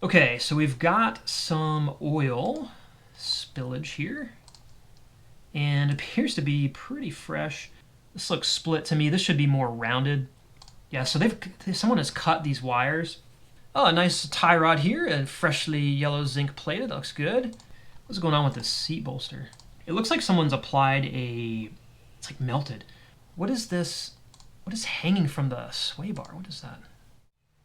Okay, so we've got some oil spillage here, and it appears to be pretty fresh. This looks split to me. This should be more rounded. Yeah, so someone has cut these wires. Oh, a nice tie rod here, and freshly yellow zinc plated. That looks good. What's going on with this seat bolster? It looks like someone's applied it's like melted. What is this? What is hanging from the sway bar? What is that?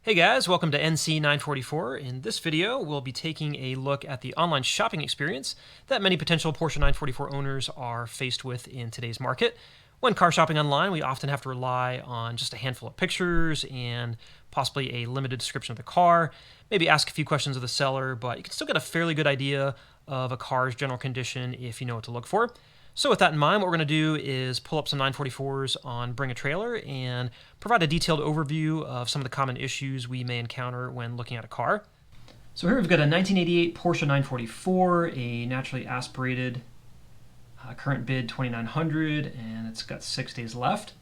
Hey guys, welcome to NC944. In this video, we'll be taking a look at the online shopping experience that many potential Porsche 944 owners are faced with in today's market. When car shopping online, we often have to rely on just a handful of pictures and possibly a limited description of the car, maybe ask a few questions of the seller, but you can still get a fairly good idea of a car's general condition if you know what to look for. So with that in mind, what we're going to do is pull up some 944s on Bring a Trailer and provide a detailed overview of some of the common issues we may encounter when looking at a car. So here we've got a 1988 Porsche 944, a naturally aspirated, current bid $2,900, and it's got 6 days left.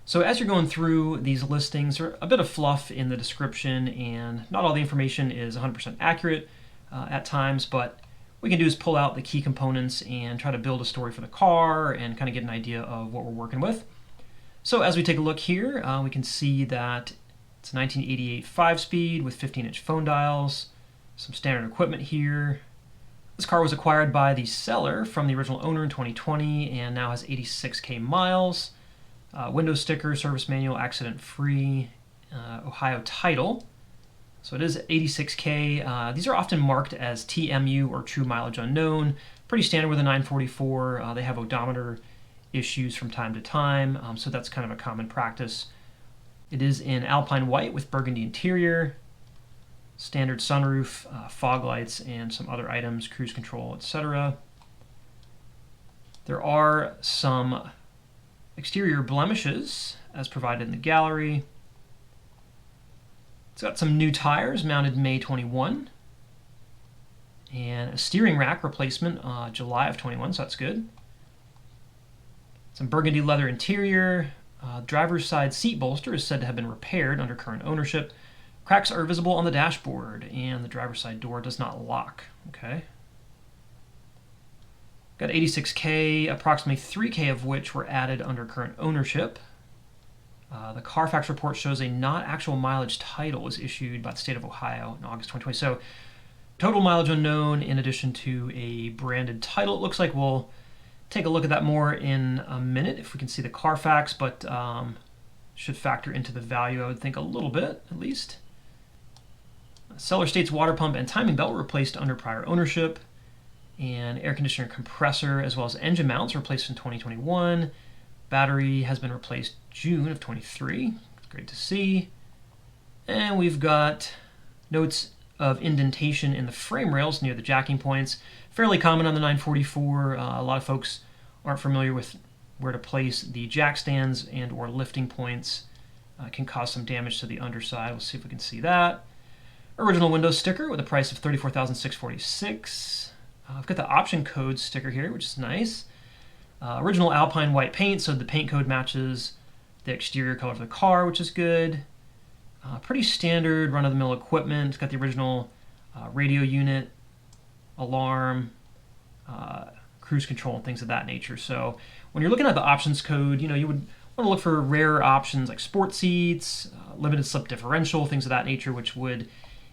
So as you're going through these listings, there's a bit of fluff in the description, and not all the information is 100% accurate at times, but what we can do is pull out the key components and try to build a story for the car and kind of get an idea of what we're working with. So as we take a look here, we can see that it's a 1988 5-speed with 15-inch phone dials, some standard equipment here. This car was acquired by the seller from the original owner in 2020 and now has 86K miles. Window sticker, service manual, accident-free, Ohio title. So it is 86K. These are often marked as TMU or true mileage unknown. Pretty standard with a 944. They have odometer issues from time to time, so that's kind of a common practice. It is in Alpine white with burgundy interior, standard sunroof, fog lights, and some other items, cruise control, etc. There are some exterior blemishes as provided in the gallery. It's got some new tires mounted May 21 and a steering rack replacement July of 21, so that's good. Some burgundy leather interior. Driver's side seat bolster is said to have been repaired under current ownership. Cracks are visible on the dashboard and the driver's side door does not lock. Okay. Got 86K, approximately 3K of which were added under current ownership. The Carfax report shows a not actual mileage title was issued by the state of Ohio in August 2020. So total mileage unknown in addition to a branded title. It looks like we'll take a look at that more in a minute if we can see the Carfax, but should factor into the value, I would think, a little bit at least. Seller states water pump and timing belt were replaced under prior ownership, and air conditioner compressor as well as engine mounts were replaced in 2021. Battery has been replaced June of 23. It's great to see. And we've got notes of indentation in the frame rails near the jacking points. Fairly common on the 944. A lot of folks aren't familiar with where to place the jack stands and or lifting points. Can cause some damage to the underside. We'll see if we can see that. Original window sticker with a price of $34,646. I've got the option code sticker here, which is nice. Original Alpine white paint, so the paint code matches the exterior color of the car, which is good. Pretty standard run-of-the-mill equipment. It's got the original radio unit, alarm, cruise control, and things of that nature. So when you're looking at the options code, you would want to look for rarer options like sport seats, limited slip differential, things of that nature, which would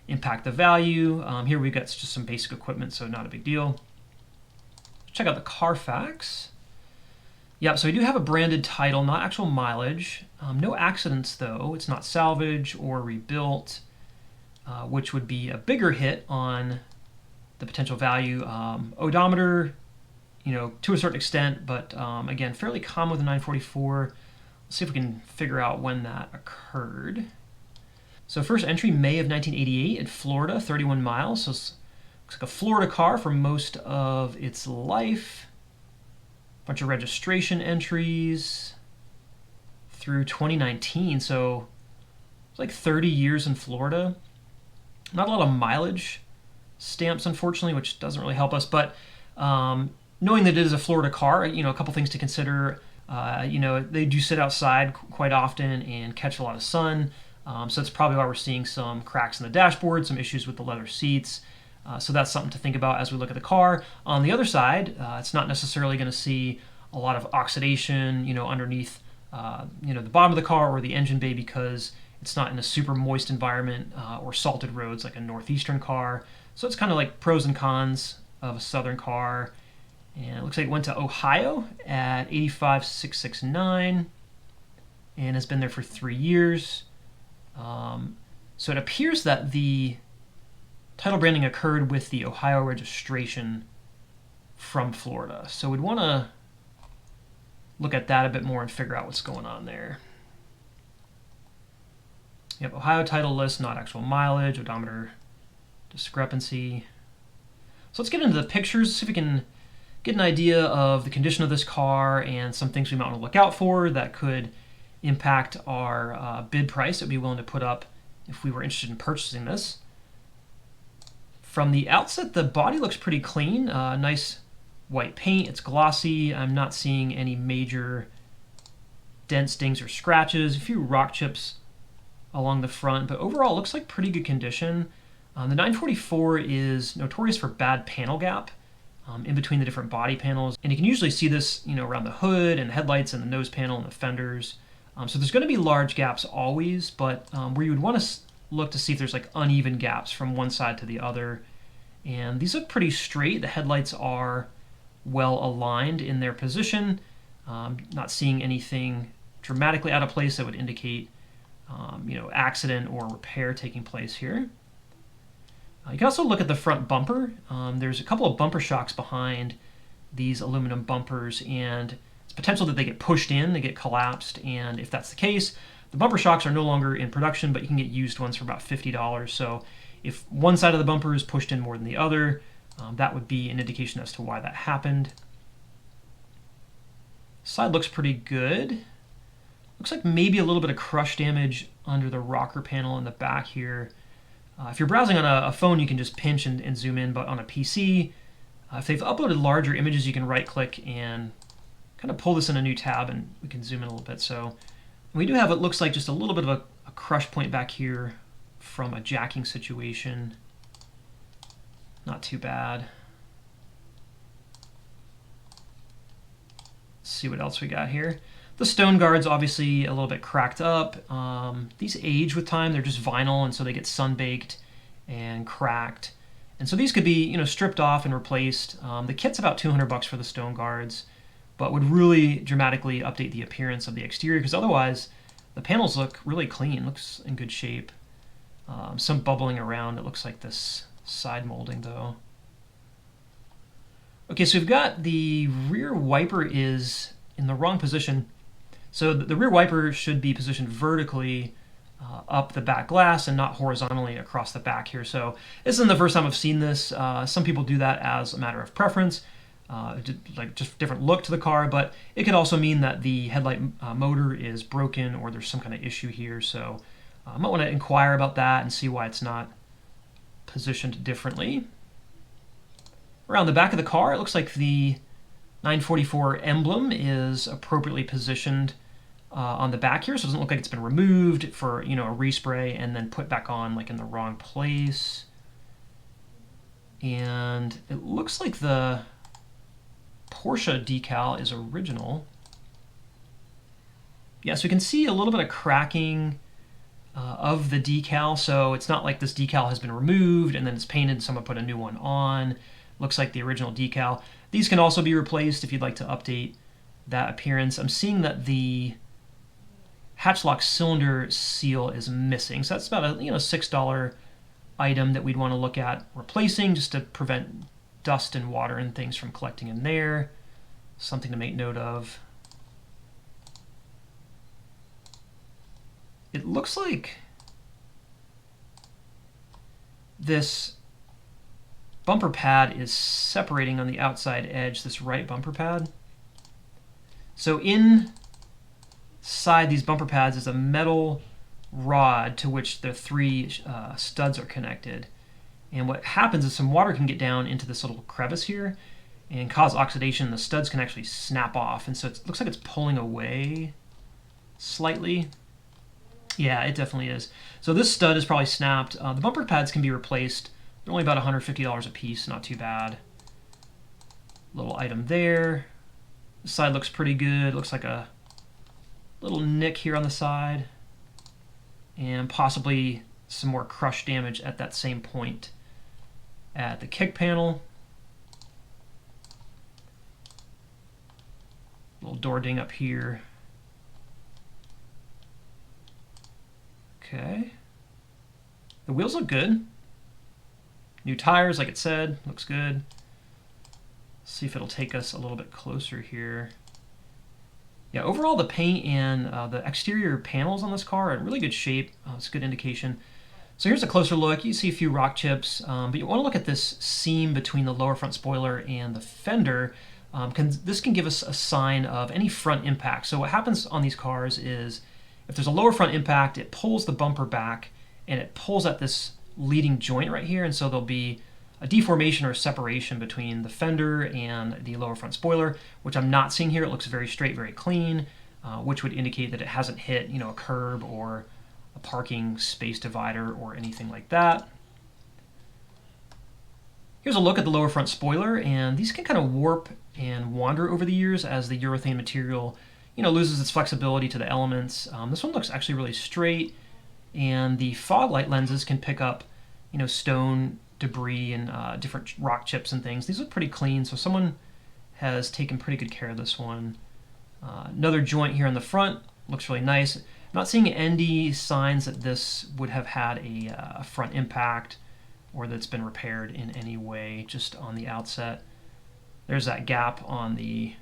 impact the value. Here we've got just some basic equipment, so not a big deal. Check out the Carfax. Yep, so we do have a branded title, not actual mileage. No accidents though. It's not salvage or rebuilt, which would be a bigger hit on the potential value. Odometer, to a certain extent, but again, fairly common with the 944. Let's see if we can figure out when that occurred. So first entry, May of 1988 in Florida, 31 miles. So it's looks like a Florida car for most of its life. Bunch of registration entries through 2019, so it's like 30 years in Florida. Not a lot of mileage stamps, unfortunately, which doesn't really help us, but knowing that it is a Florida car, a couple things to consider. They do sit outside quite often and catch a lot of sun. So that's probably why we're seeing some cracks in the dashboard, some issues with the leather seats. So that's something to think about as we look at the car. On the other side, it's not necessarily going to see a lot of oxidation, underneath, the bottom of the car or the engine bay, because it's not in a super moist environment or salted roads like a northeastern car. So it's kind of like pros and cons of a southern car. And it looks like it went to Ohio at 85,669 and has been there for 3 years. So it appears that the title branding occurred with the Ohio registration from Florida. So we'd want to look at that a bit more and figure out what's going on there. Yep, Ohio title list, not actual mileage, odometer discrepancy. So let's get into the pictures, see if we can get an idea of the condition of this car and some things we might want to look out for that could impact our bid price that we'd be willing to put up if we were interested in purchasing this. From the outset, the body looks pretty clean. Nice white paint. It's glossy. I'm not seeing any major dents, dings, or scratches. A few rock chips along the front, but overall it looks like pretty good condition. The 944 is notorious for bad panel gap in between the different body panels, and you can usually see this, around the hood and headlights and the nose panel and the fenders. So there's going to be large gaps always, but where you would want to look to see if there's like uneven gaps from one side to the other. And these look pretty straight. The headlights are well aligned in their position. Not seeing anything dramatically out of place that would indicate accident or repair taking place here. You can also look at the front bumper. There's a couple of bumper shocks behind these aluminum bumpers, and it's potential that they get pushed in, they get collapsed, and if that's the case, the bumper shocks are no longer in production, but you can get used ones for about $50. So if one side of the bumper is pushed in more than the other, that would be an indication as to why that happened. Side looks pretty good. Looks like maybe a little bit of crush damage under the rocker panel in the back here. If you're browsing on a phone, you can just pinch and zoom in, but on a PC, if they've uploaded larger images, you can right-click and kind of pull this in a new tab, and we can zoom in a little bit. So we do have what looks like just a little bit of a crush point back here from a jacking situation. Not too bad. Let's see what else we got here. The stone guard's obviously a little bit cracked up. These age with time. They're just vinyl, and so they get sunbaked and cracked. And so these could be, stripped off and replaced. The kit's about $200 for the stone guards, but would really dramatically update the appearance of the exterior, because otherwise the panels look really clean. Looks in good shape. Some bubbling around. It looks like this side molding though. Okay, so we've got the rear wiper is in the wrong position. So the rear wiper should be positioned vertically up the back glass and not horizontally across the back here. So this isn't the first time I've seen this. Some people do that as a matter of preference, like just different look to the car, but it could also mean that the headlight motor is broken or there's some kind of issue here. So I might want to inquire about that and see why it's not positioned differently. Around the back of the car, it looks like the 944 emblem is appropriately positioned on the back here, so it doesn't look like it's been removed for a respray and then put back on like in the wrong place. And it looks like the Porsche decal is original. Yeah, so we can see a little bit of cracking of the decal, so it's not like this decal has been removed and then it's painted and someone put a new one on. Looks like the original decal. These can also be replaced if you'd like to update that appearance. I'm seeing that the hatch lock cylinder seal is missing, so that's about a $6 item that we'd want to look at replacing, just to prevent dust and water and things from collecting in there. Something to make note of. It looks like this bumper pad is separating on the outside edge, this right bumper pad. So inside these bumper pads is a metal rod to which the three studs are connected. And what happens is some water can get down into this little crevice here and cause oxidation. The studs can actually snap off, and so it looks like it's pulling away slightly. Yeah, it definitely is. So this stud is probably snapped. The bumper pads can be replaced. They're only about $150 a piece, not too bad. Little item there. The side looks pretty good. Looks like a little nick here on the side. And possibly some more crush damage at that same point at the kick panel. Little door ding up here. Okay. The wheels look good. New tires, like it said, looks good. Let's see if it'll take us a little bit closer here. Yeah, overall the paint and the exterior panels on this car are in really good shape. It's a good indication. So here's a closer look. You see a few rock chips, but you want to look at this seam between the lower front spoiler and the fender. This can give us a sign of any front impact. So what happens on these cars is if there's a lower front impact, it pulls the bumper back and it pulls at this leading joint right here, and so there'll be a deformation or a separation between the fender and the lower front spoiler, which I'm not seeing here. It looks very straight, very clean, which would indicate that it hasn't hit, a curb or a parking space divider or anything like that. Here's a look at the lower front spoiler, and these can kind of warp and wander over the years as the urethane material, loses its flexibility to the elements. This one looks actually really straight, and the fog light lenses can pick up, stone debris and different rock chips and things. These look pretty clean, so someone has taken pretty good care of this one. Another joint here in the front looks really nice. I'm not seeing any signs that this would have had a front impact or that's been repaired in any way, just on the outset. There's that gap on the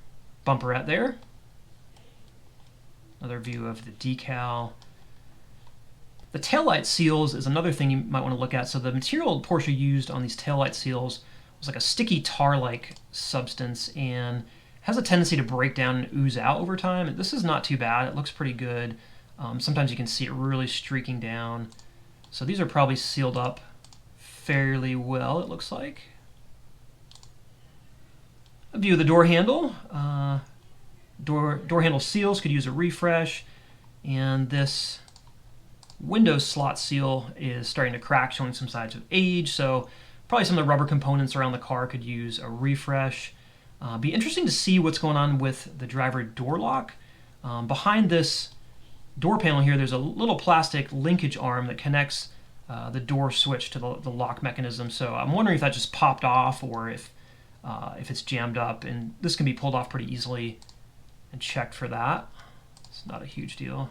bumperette there. Another view of the decal. The taillight seals is another thing you might want to look at. So the material Porsche used on these taillight seals was like a sticky tar-like substance and has a tendency to break down and ooze out over time. This is not too bad. It looks pretty good. Sometimes you can see it really streaking down. So these are probably sealed up fairly well, it looks like. A view of the door handle. Door handle seals could use a refresh, and this window slot seal is starting to crack, showing some signs of age, so probably some of the rubber components around the car could use a refresh. Be interesting to see what's going on with the driver door lock. Behind this door panel here, there's a little plastic linkage arm that connects the door switch to the lock mechanism, so I'm wondering if that just popped off or if it's jammed up, and this can be pulled off pretty easily and checked for that. It's not a huge deal.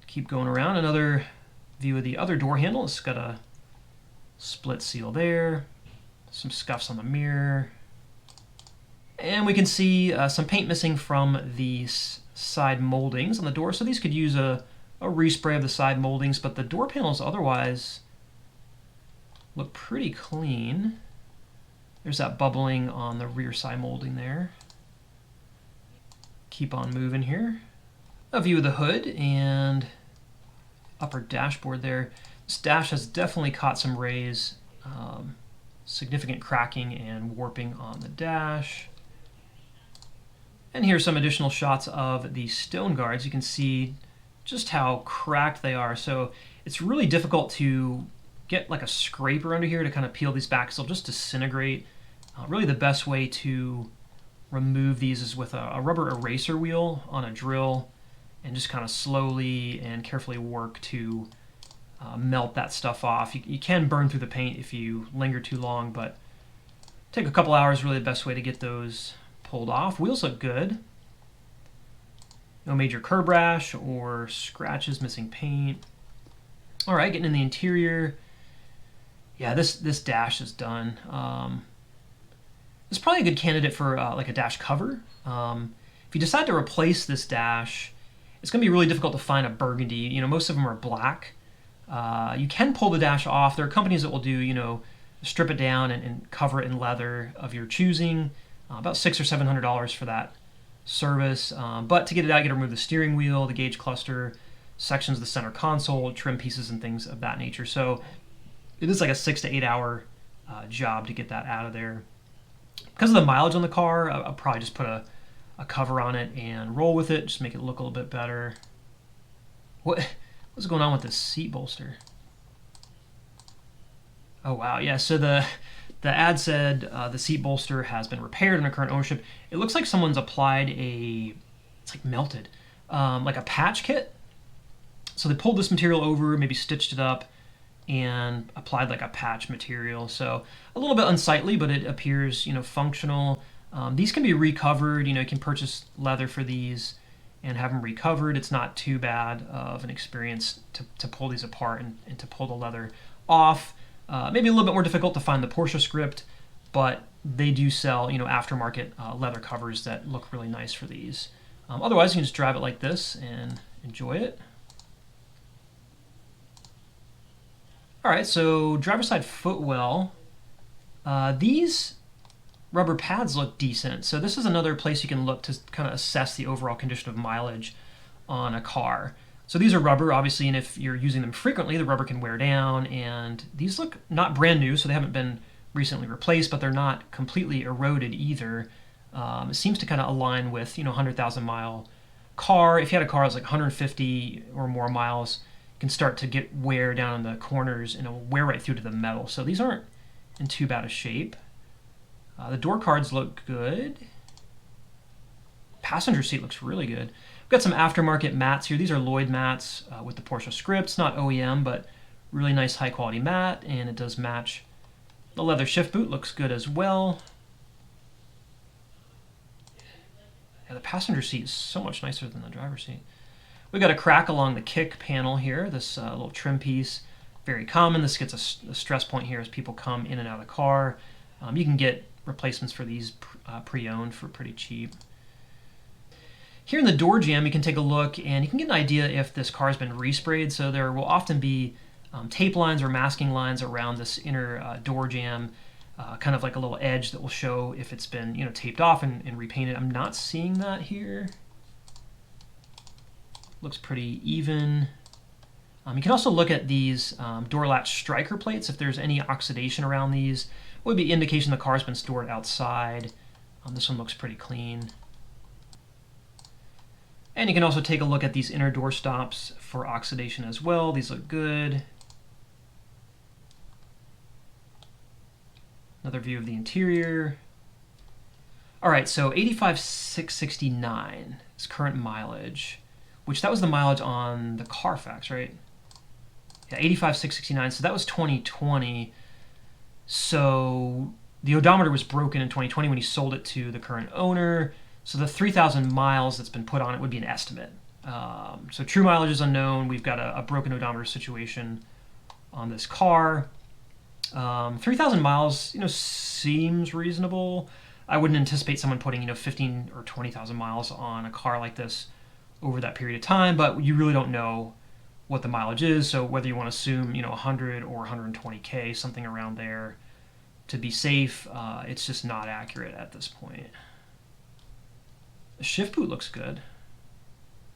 Keep going around. Another view of the other door handle. It's got a split seal there, some scuffs on the mirror, and we can see some paint missing from the side moldings on the door. So these could use a respray of the side moldings, but the door panels otherwise look pretty clean. There's that bubbling on the rear side molding there. Keep on moving here. A view of the hood and upper dashboard there. This dash has definitely caught some rays. Significant cracking and warping on the dash. And here's some additional shots of the stone guards. You can see just how cracked they are. So it's really difficult to get like a scraper under here to kind of peel these back, so they'll just disintegrate. Really the best way to remove these is with a rubber eraser wheel on a drill, and just kind of slowly and carefully work to melt that stuff off. You can burn through the paint if you linger too long, but take a couple hours, really the best way to get those pulled off. Wheels look good. No major curb rash or scratches, missing paint. All right, getting in the interior. Yeah, this dash is done. It's probably a good candidate for like a dash cover. If you decide to replace this dash, it's going to be really difficult to find a burgundy. Most of them are black. You can pull the dash off. There are companies that will do, strip it down and cover it in leather of your choosing. About $600 or $700 for that service. But to get it out, you got to remove the steering wheel, the gauge cluster, sections of the center console, trim pieces, and things of that nature. So it is like a 6 to 8 hour job to get that out of there. Because of the mileage on the car, I'll probably just put a a cover on it and roll with it, just make it look a little bit better. What's going on with this seat bolster? Oh wow, yeah, so the ad said the seat bolster has been repaired under current ownership. It looks like someone's applied it's like melted, like a patch kit. So they pulled this material over, maybe stitched it up, and applied like a patch material. So a little bit unsightly, but it appears, functional. These can be recovered. You can purchase leather for these and have them recovered. It's not too bad of an experience to pull these apart and to pull the leather off. Maybe a little bit more difficult to find the Porsche script, but they do sell, aftermarket leather covers that look really nice for these. Otherwise, you can just drive it like this and enjoy it. All right, so driver's side footwell. These rubber pads look decent. So this is another place you can look to kind of assess the overall condition of mileage on a car. So these are rubber, obviously, and if you're using them frequently, the rubber can wear down. And these look not brand new, so they haven't been recently replaced, but they're not completely eroded either. It seems to kind of align with, 100,000 mile car. If you had a car that's like 150 or more miles, can start to get wear down in the corners and it'll wear right through to the metal. So these aren't in too bad a shape. The door cards look good. Passenger seat looks really good. We've got some aftermarket mats here. These are Lloyd mats with the Porsche scripts, not OEM, but really nice high quality mat, and it does match. The leather shift boot looks good as well. Yeah, the passenger seat is so much nicer than the driver's seat. We've got a crack along the kick panel here, this little trim piece. Very common. This gets a stress point here as people come in and out of the car. You can get replacements for these pre-owned for pretty cheap. Here in the door jamb, you can take a look and you can get an idea if this car has been resprayed. So there will often be tape lines or masking lines around this inner door jamb, kind of like a little edge that will show if it's been taped off and repainted. I'm not seeing that here. Looks pretty even. You can also look at these door latch striker plates. If there's any oxidation around these, it would be indication the car's been stored outside. This one looks pretty clean. And you can also take a look at these inner door stops for oxidation as well. These look good. Another view of the interior. All right, so 85,669 is current mileage, which that was the mileage on the Carfax, right? Yeah, 85,669, so that was 2020. So the odometer was broken in 2020 when he sold it to the current owner. So the 3,000 miles that's been put on it would be an estimate. So true mileage is unknown. We've got a broken odometer situation on this car. 3,000 miles, seems reasonable. I wouldn't anticipate someone putting, 15 or 20,000 miles on a car like this over that period of time, but you really don't know what the mileage is. So whether you want to assume, 100 or 120K, something around there to be safe, it's just not accurate at this point. The shift boot looks good.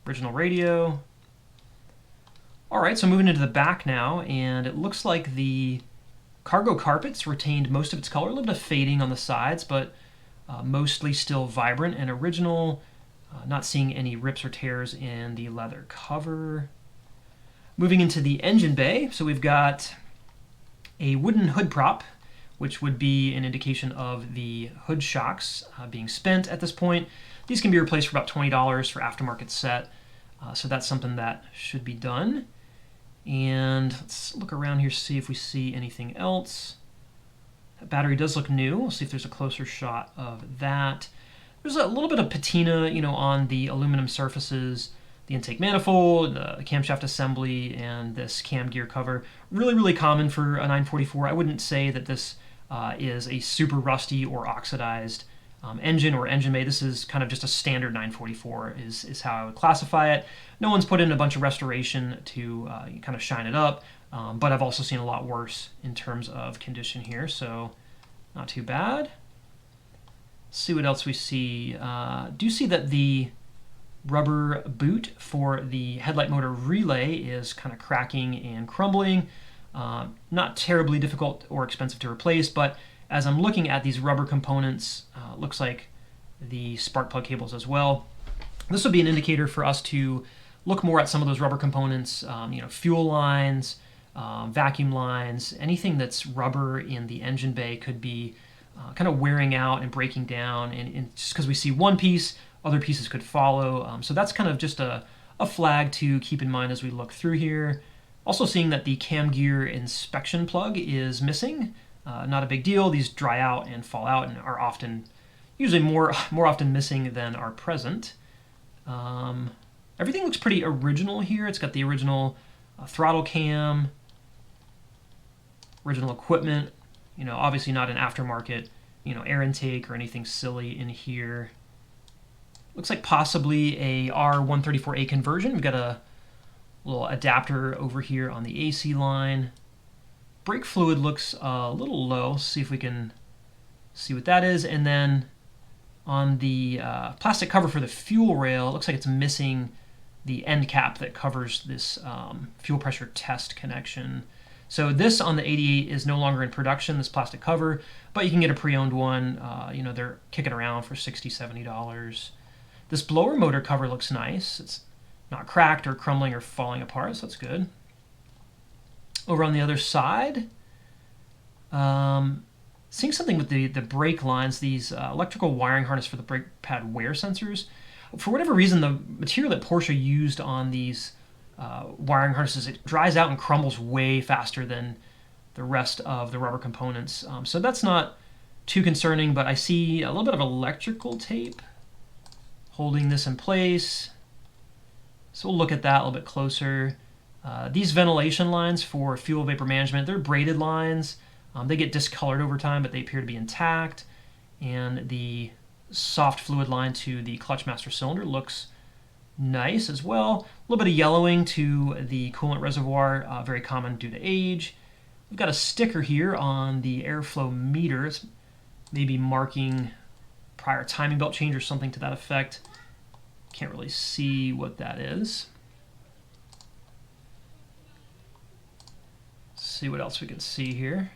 Original radio. All right, so moving into the back now, and it looks like the cargo carpets retained most of its color, a little bit of fading on the sides, but mostly still vibrant and original. Not seeing any rips or tears in the leather cover. Moving into the engine bay, so we've got a wooden hood prop, which would be an indication of the hood shocks being spent at this point. These can be replaced for about $20 for aftermarket set, so that's something that should be done. And let's look around here, see if we see anything else. That battery does look new. We'll see if there's a closer shot of that. There's a little bit of patina, on the aluminum surfaces, the intake manifold, the camshaft assembly, and this cam gear cover. Really, really common for a 944. I wouldn't say that this is a super rusty or oxidized engine or engine bay. This is kind of just a standard 944 is how I would classify it. No one's put in a bunch of restoration to kind of shine it up, but I've also seen a lot worse in terms of condition here, so not too bad. Let's see what else we see. Do see that the rubber boot for the headlight motor relay is kind of cracking and crumbling. Not terribly difficult or expensive to replace, but as I'm looking at these rubber components, looks like the spark plug cables as well. This would be an indicator for us to look more at some of those rubber components, fuel lines, vacuum lines, anything that's rubber in the engine bay could be kind of wearing out and breaking down. And just because we see one piece, other pieces could follow. So that's kind of just a flag to keep in mind as we look through here. Also seeing that the cam gear inspection plug is missing. Not a big deal. These dry out and fall out and are usually more often missing than are present. Everything looks pretty original here. It's got the original throttle cam, original equipment, obviously not an aftermarket, air intake or anything silly in here. Looks like possibly a R134A conversion. We've got a little adapter over here on the AC line. Brake fluid looks a little low. Let's see if we can see what that is. And then on the plastic cover for the fuel rail, it looks like it's missing the end cap that covers this fuel pressure test connection. So this on the 88 is no longer in production, this plastic cover, but you can get a pre-owned one. They're kicking around for $60, $70. This blower motor cover looks nice. It's not cracked or crumbling or falling apart, so that's good. Over on the other side, seeing something with the brake lines, these electrical wiring harness for the brake pad wear sensors. For whatever reason, the material that Porsche used on these wiring harnesses, it dries out and crumbles way faster than the rest of the rubber components. So that's not too concerning, but I see a little bit of electrical tape holding this in place. So we'll look at that a little bit closer. These ventilation lines for fuel vapor management, they're braided lines. They get discolored over time, but they appear to be intact. And the soft fluid line to the clutch master cylinder looks nice as well. A little bit of yellowing to the coolant reservoir, very common due to age. We've got a sticker here on the airflow meter. It's maybe marking prior timing belt change or something to that effect. Can't really see what that is. Let's see what else we can see here.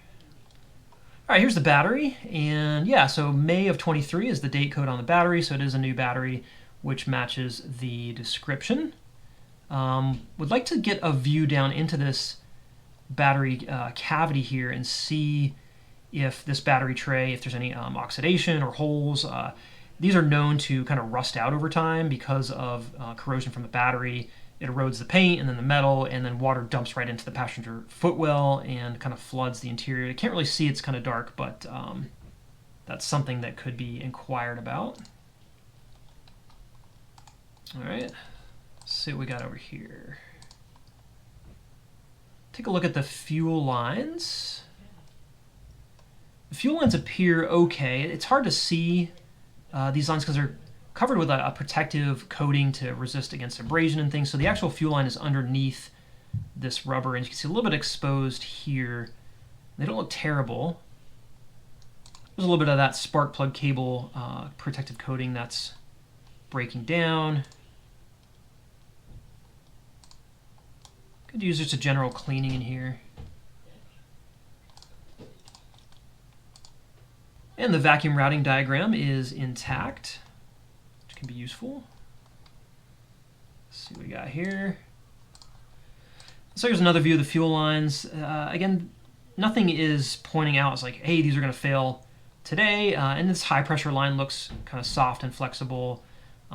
All right, here's the battery, and yeah, so May of 23 is the date code on the battery, so it is a new battery, which matches the description. Would like to get a view down into this battery cavity here and see if this battery tray, if there's any oxidation or holes. These are known to kind of rust out over time because of corrosion from the battery. It erodes the paint and then the metal, and then water dumps right into the passenger footwell and kind of floods the interior. You can't really see, it's kind of dark, but that's something that could be inquired about. All right, let's see what we got over here. Take a look at the fuel lines. The fuel lines appear okay. It's hard to see these lines because they're covered with a protective coating to resist against abrasion and things. So the actual fuel line is underneath this rubber, and you can see a little bit exposed here. They don't look terrible. There's a little bit of that spark plug cable protective coating that's breaking down. Could use just a general cleaning in here. And the vacuum routing diagram is intact, which can be useful. Let's see what we got here. So here's another view of the fuel lines. Again, nothing is pointing out as like, hey, these are going to fail today. And this high pressure line looks kind of soft and flexible.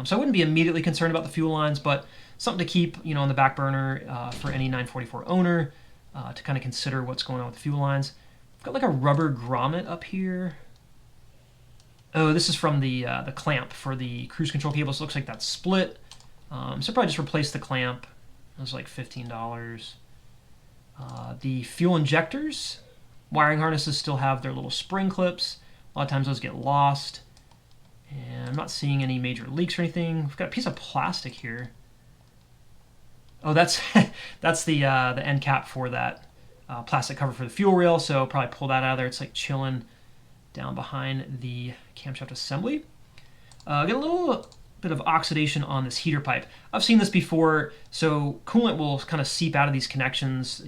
So I wouldn't be immediately concerned about the fuel lines, but something to keep, on the back burner for any 944 owner to kind of consider what's going on with the fuel lines. I've got like a rubber grommet up here. Oh, this is from the clamp for the cruise control cables. Looks like that's split. So probably just replace the clamp. It was like $15. The fuel injectors, wiring harnesses still have their little spring clips. A lot of times those get lost. And I'm not seeing any major leaks or anything. We've got a piece of plastic here. Oh, that's that's the end cap for that plastic cover for the fuel rail. So I'll probably pull that out of there. It's like chilling down behind the camshaft assembly. Get a little bit of oxidation on this heater pipe. I've seen this before. So coolant will kind of seep out of these connections,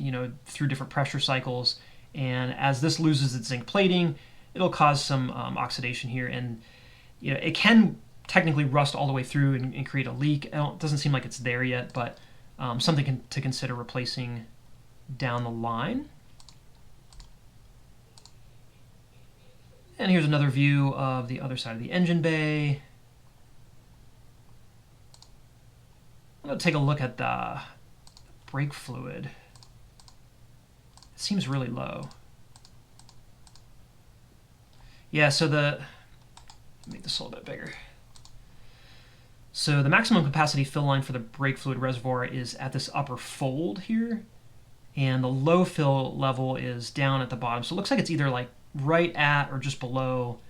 through different pressure cycles. And as this loses its zinc plating, it'll cause some oxidation here. And it can technically rust all the way through and create a leak. It doesn't seem like it's there yet, but something to consider replacing down the line. And here's another view of the other side of the engine bay. I'm going to take a look at the brake fluid. It seems really low. Yeah, so make this a little bit bigger. So the maximum capacity fill line for the brake fluid reservoir is at this upper fold here, and the low fill level is down at the bottom. So it looks like it's either like right at or just below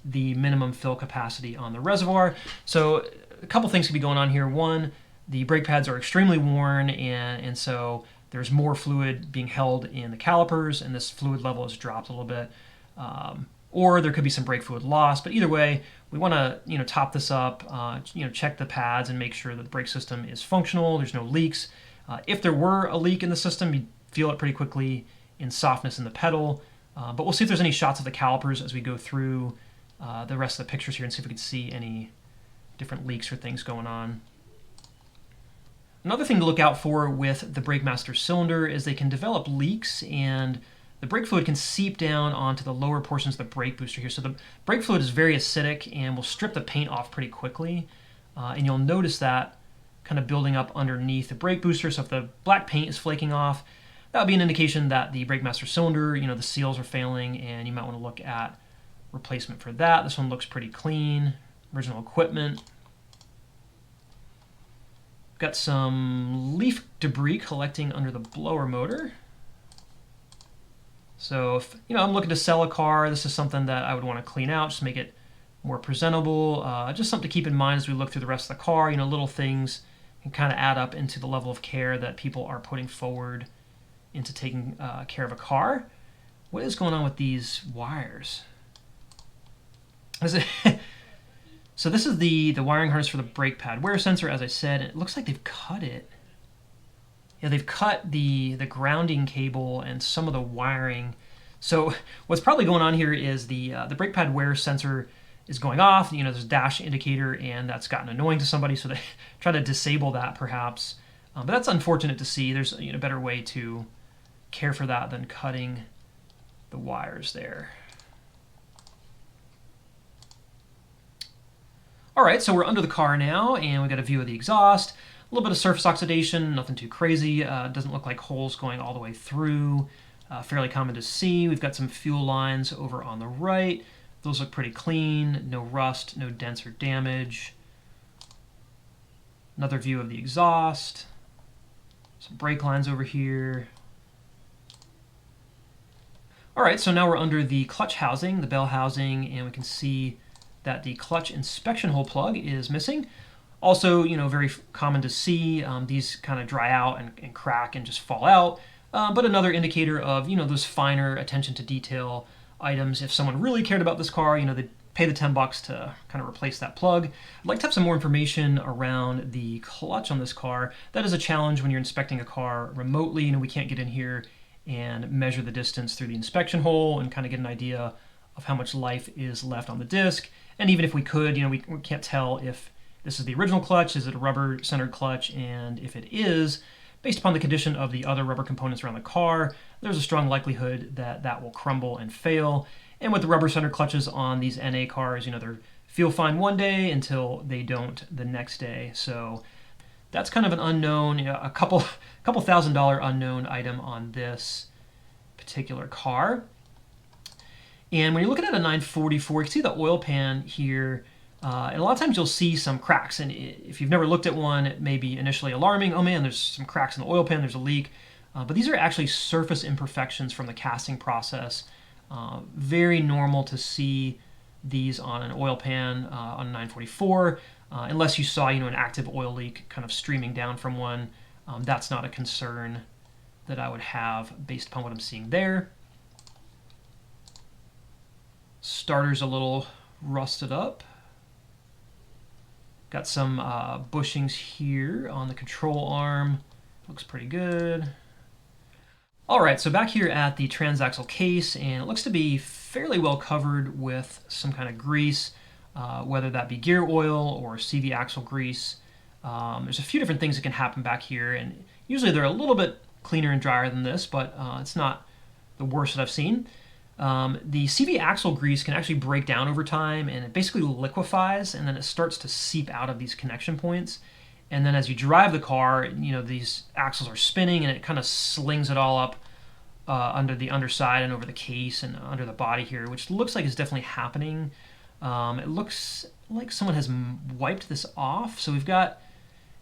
the minimum fill capacity on the reservoir. So a couple things could be going on here. One, the brake pads are extremely worn, and so there's more fluid being held in the calipers, and this fluid level has dropped a little bit. Or there could be some brake fluid loss, but either way, we want to top this up, check the pads and make sure that the brake system is functional. There's no leaks. If there were a leak in the system, you'd feel it pretty quickly in softness in the pedal. But we'll see if there's any shots of the calipers as we go through the rest of the pictures here and see if we can see any different leaks or things going on. Another thing to look out for with the brake master cylinder is they can develop leaks, and the brake fluid can seep down onto the lower portions of the brake booster here. So the brake fluid is very acidic and will strip the paint off pretty quickly. And you'll notice that kind of building up underneath the brake booster. So if the black paint is flaking off, that would be an indication that the brake master cylinder, the seals are failing, and you might want to look at replacement for that. This one looks pretty clean. Original equipment. Got some leaf debris collecting under the blower motor. So if I'm looking to sell a car, this is something that I would want to clean out, just make it more presentable. Just something to keep in mind as we look through the rest of the car. Little things can kind of add up into the level of care that people are putting forward into taking care of a car. What is going on with these wires? So this is the wiring harness for the brake pad wear sensor, as I said. It looks like they've cut it. Yeah, they've cut the grounding cable and some of the wiring. So what's probably going on here is the brake pad wear sensor is going off. There's a dash indicator, and that's gotten annoying to somebody, so they try to disable that perhaps. But that's unfortunate to see. There's a better way to care for that than cutting the wires there. All right, so we're under the car now, and we got a view of the exhaust. A little bit of surface oxidation, nothing too crazy. Doesn't look like holes going all the way through. Fairly common to see. We've got some fuel lines over on the right. Those look pretty clean. No rust, no dents or damage. Another view of the exhaust. Some brake lines over here. All right, so now we're under the clutch housing, the bell housing, and we can see that the clutch inspection hole plug is missing. Also, very common to see. These kind of dry out and crack and just fall out. But another indicator of, those finer attention to detail items. If someone really cared about this car, they'd pay the $10 to kind of replace that plug. I'd like to have some more information around the clutch on this car. That is a challenge when you're inspecting a car remotely. We can't get in here and measure the distance through the inspection hole and kind of get an idea of how much life is left on the disc. And even if we could, we can't tell if this is the original clutch, is it a rubber-centered clutch, and if it is, based upon the condition of the other rubber components around the car, there's a strong likelihood that that will crumble and fail. And with the rubber-centered clutches on these NA cars, they feel fine one day until they don't the next day. So that's kind of an unknown, a couple $1,000 unknown item on this particular car. And when you're looking at a 944, you can see the oil pan here. And a lot of times you'll see some cracks, and if you've never looked at one, it may be initially alarming. Oh man, there's some cracks in the oil pan, there's a leak. But these are actually surface imperfections from the casting process. Very normal to see these on an oil pan on a 944, unless you saw an active oil leak kind of streaming down from one. That's not a concern that I would have based upon what I'm seeing there. Starter's a little rusted up. Got some bushings here on the control arm. Looks pretty good. All right, so back here at the transaxle case, and it looks to be fairly well covered with some kind of grease. whether that be gear oil or CV axle grease. There's a few different things that can happen back here, and usually they're a little bit cleaner and drier than this, but it's not the worst that I've seen. The CV axle grease can actually break down over time, and it basically liquefies, and then it starts to seep out of these connection points. And then as you drive the car, these axles are spinning, and it kind of slings it all up under the underside and over the case and under the body here, which looks like is definitely happening. It looks like someone has wiped this off. So we've got,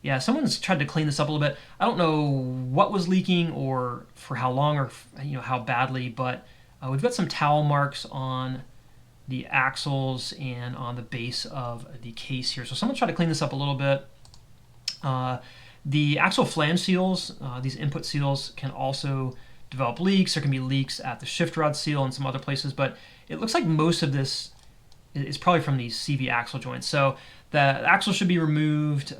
yeah, someone's tried to clean this up a little bit. I don't know what was leaking or for how long or how badly, but we've got some towel marks on the axles and on the base of the case here. So someone tried to clean this up a little bit. The axle flange seals, these input seals, can also develop leaks. There can be leaks at the shift rod seal and some other places, but it looks like most of this is probably from these CV axle joints. So the axle should be removed,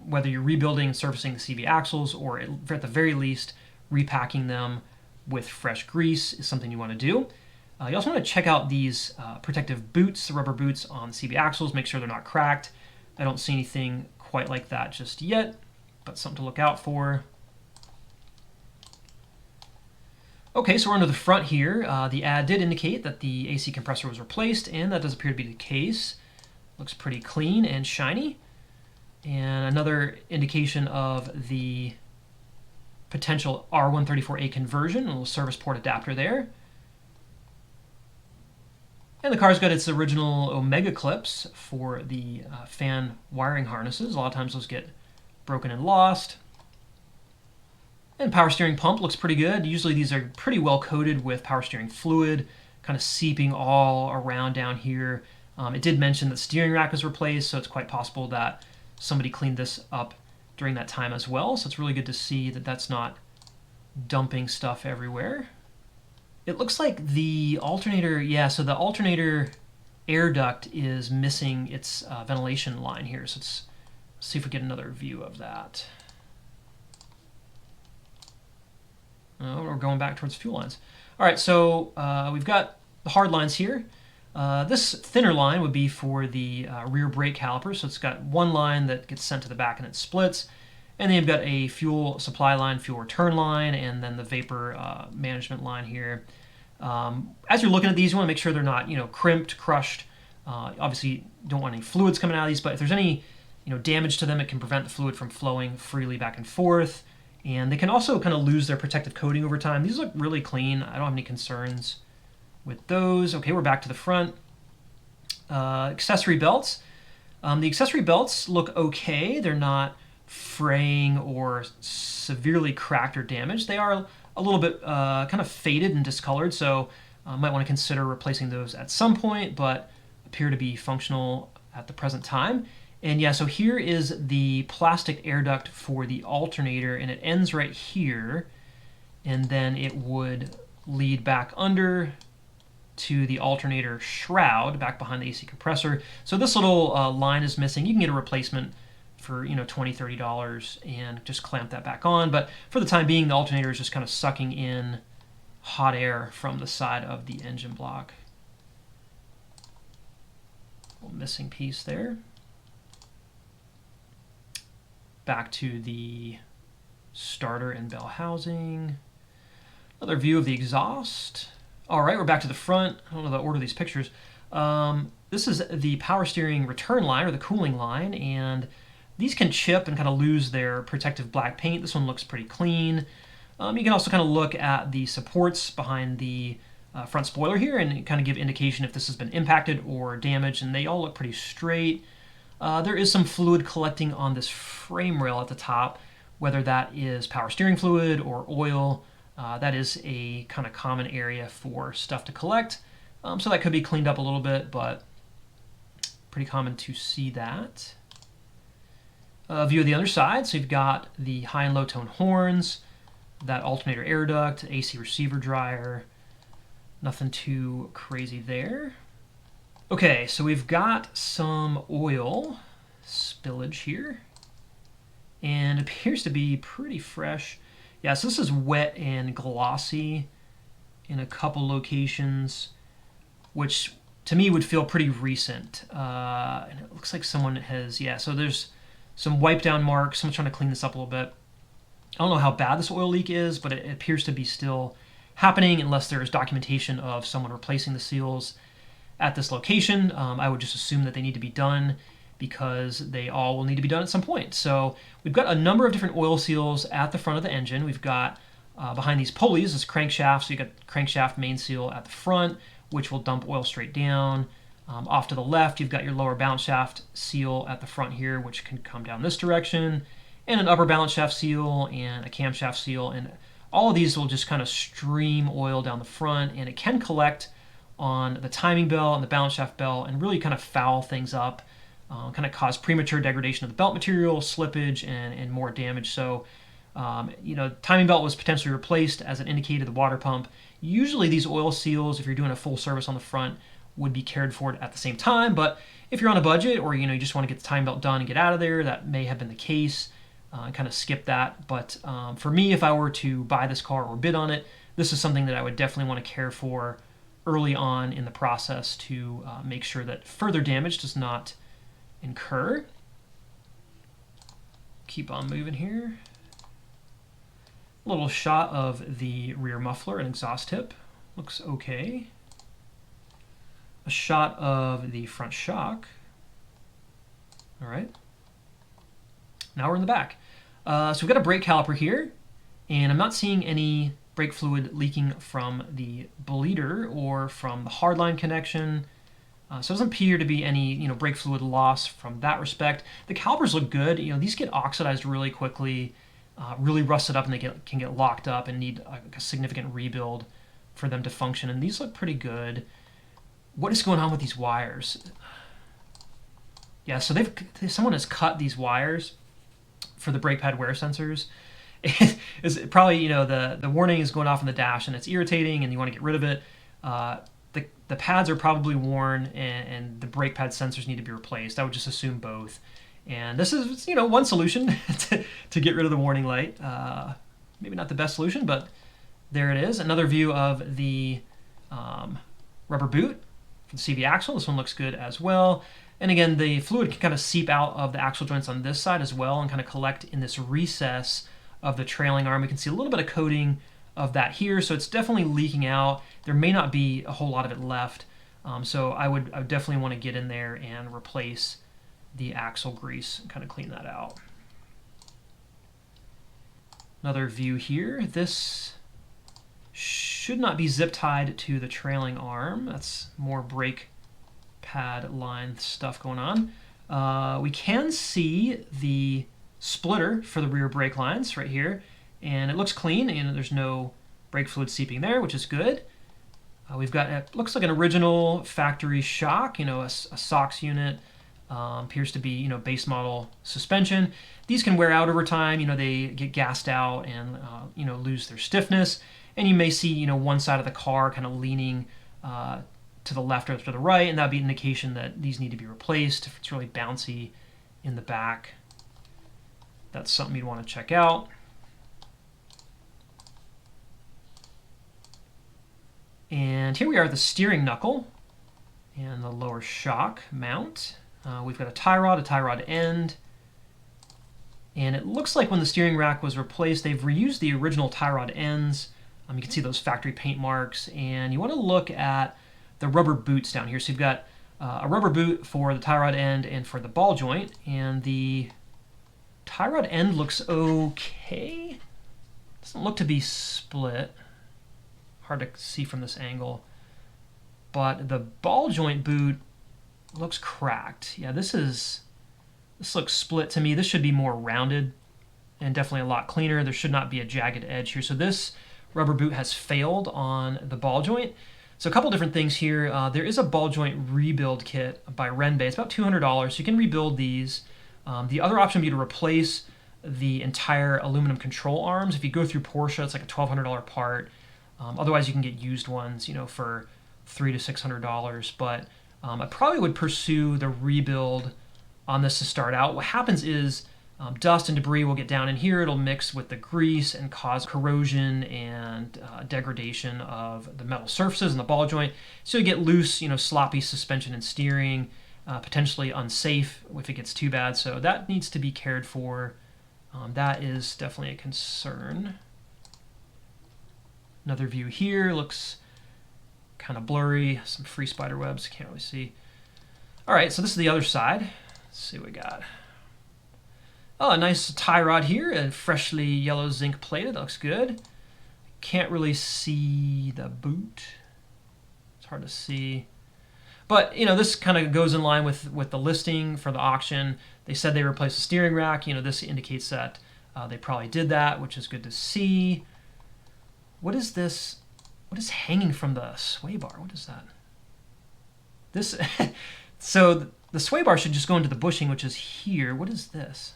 whether you're rebuilding and servicing the CV axles or at the very least repacking them with fresh grease is something you want to do. You also want to check out these protective boots, the rubber boots on the CV axles, make sure they're not cracked. I don't see anything quite like that just yet, but something to look out for. Okay, so we're under the front here. The ad did indicate that the AC compressor was replaced, and that does appear to be the case. Looks pretty clean and shiny. And another indication of the potential R134A conversion, a little service port adapter there. And the car's got its original Omega clips for the fan wiring harnesses. A lot of times those get broken and lost. And power steering pump looks pretty good. Usually these are pretty well coated with power steering fluid, kind of seeping all around down here. It did mention that steering rack was replaced, so it's quite possible that somebody cleaned this up during that time as well. So it's really good to see that that's not dumping stuff everywhere. It looks like the alternator, yeah, so the alternator air duct is missing its ventilation line here. So let's see if we get another view of that. Oh, we're going back towards fuel lines. All right, so we've got the hard lines here. This thinner line would be for the rear brake caliper. So it's got one line that gets sent to the back and it splits. And then you've got a fuel supply line, fuel return line, and then the vapor management line here. As you're looking at these, you want to make sure they're not, crimped, crushed. Obviously, you don't want any fluids coming out of these, but if there's any, damage to them, it can prevent the fluid from flowing freely back and forth. And they can also kind of lose their protective coating over time. These look really clean. I don't have any concerns with those. Okay, we're back to the front. Accessory belts. The accessory belts look okay. They're not fraying or severely cracked or damaged. They are a little bit kind of faded and discolored, so might want to consider replacing those at some point, but appear to be functional at the present time. And yeah, so here is the plastic air duct for the alternator, and it ends right here, and then it would lead back under to the alternator shroud back behind the AC compressor. So this little line is missing. You can get a replacement for $20, $30 and just clamp that back on. But for the time being, the alternator is just kind of sucking in hot air from the side of the engine block. Little missing piece there. Back to the starter and bell housing. Another view of the exhaust. All right, we're back to the front. I don't know the order of these pictures. This is the power steering return line, or the cooling line, and these can chip and kind of lose their protective black paint. This one looks pretty clean. You can also kind of look at the supports behind the front spoiler here and kind of give indication if this has been impacted or damaged, and they all look pretty straight. There is some fluid collecting on this frame rail at the top, whether that is power steering fluid or oil. That is a kind of common area for stuff to collect. So that could be cleaned up a little bit, but pretty common to see that. View of the other side. So you've got the high and low tone horns, that alternator air duct, AC receiver dryer. Nothing too crazy there. Okay, so we've got some oil spillage here, and it appears to be pretty fresh. Yeah, so this is wet and glossy in a couple locations, which to me would feel pretty recent. And it looks like someone has, yeah, so there's some wipe down marks. Someone's trying to clean this up a little bit. I don't know how bad this oil leak is, but it appears to be still happening unless there is documentation of someone replacing the seals at this location. I would just assume that they need to be done because they all will need to be done at some point. So we've got a number of different oil seals at the front of the engine. We've got behind these pulleys, this crankshaft. So you've got crankshaft main seal at the front, which will dump oil straight down. Off to the left, you've got your lower balance shaft seal at the front here, which can come down this direction, and an upper balance shaft seal and a camshaft seal. And all of these will just kind of stream oil down the front, and it can collect on the timing belt and the balance shaft belt and really kind of foul things up, kind of cause premature degradation of the belt material, slippage, and more damage. So, timing belt was potentially replaced as it indicated the water pump. Usually these oil seals, if you're doing a full service on the front, would be cared for at the same time. But if you're on a budget or you just want to get the timing belt done and get out of there, that may have been the case. Kind of skip that. But for me, if I were to buy this car or bid on it, this is something that I would definitely want to care for early on in the process to make sure that further damage does not incur. Keep on moving here. A little shot of the rear muffler and exhaust tip. Looks okay. A shot of the front shock. All right. Now we're in the back. So we've got a brake caliper here, and I'm not seeing any brake fluid leaking from the bleeder or from the hardline connection. So it doesn't appear to be any brake fluid loss from that respect. The calipers look good. These get oxidized really quickly, really rusted up, and they can get locked up and need a significant rebuild for them to function. And these look pretty good. What is going on with these wires? Yeah, so someone has cut these wires for the brake pad wear sensors. Is probably the warning is going off on the dash and it's irritating and you want to get rid of it. The pads are probably worn and the brake pad sensors need to be replaced. I would just assume both. And this is one solution to get rid of the warning light. Maybe not the best solution, but there it is. Another view of the rubber boot for the CV axle. This one looks good as well. And again, the fluid can kind of seep out of the axle joints on this side as well and kind of collect in this recess of the trailing arm. We can see a little bit of coating of that here, so it's definitely leaking out. There may not be a whole lot of it left, so I would definitely want to get in there and replace the axle grease and kind of clean that out. Another view here. This should not be zip tied to the trailing arm. That's more brake pad line stuff going on. We can see the splitter for the rear brake lines right here, and it looks clean and there's no brake fluid seeping there, which is good. We've got, it looks like an original factory shock, a SOX unit. Appears to be base model suspension. These can wear out over time. They get gassed out and lose their stiffness, and you may see one side of the car kind of leaning to the left or to the right, and that would be an indication that these need to be replaced. If it's really bouncy in the back, that's something you'd want to check out. And here we are at the steering knuckle and the lower shock mount. We've got a tie rod end, and it looks like when the steering rack was replaced, they've reused the original tie rod ends. You can see those factory paint marks, and you want to look at the rubber boots down here. So you've got a rubber boot for the tie rod end and for the ball joint, and the tie rod end looks okay. Doesn't look to be split. Hard to see from this angle. But the ball joint boot looks cracked. Yeah, this looks split to me. This should be more rounded and definitely a lot cleaner. There should not be a jagged edge here. So this rubber boot has failed on the ball joint. So a couple different things here. There is a ball joint rebuild kit by Renbay. It's about $200, so you can rebuild these. The other option would be to replace the entire aluminum control arms. If you go through Porsche, it's like a $1,200 part. Otherwise, you can get used ones, for $300 to $600. But I probably would pursue the rebuild on this to start out. What happens is Dust and debris will get down in here. It'll mix with the grease and cause corrosion and degradation of the metal surfaces and the ball joint. So you get loose, sloppy suspension and steering, potentially unsafe if it gets too bad. So that needs to be cared for. That is definitely a concern. Another view here looks kind of blurry. Some free spider webs, can't really see. All right, so this is the other side. Let's see what we got. Oh, a nice tie rod here, and freshly yellow zinc plated. That looks good. Can't really see the boot. It's hard to see. But, this kind of goes in line with the listing for the auction. They said they replaced the steering rack. This indicates that they probably did that, which is good to see. What is this? What is hanging from the sway bar? What is that? This. So the sway bar should just go into the bushing, which is here. What is this?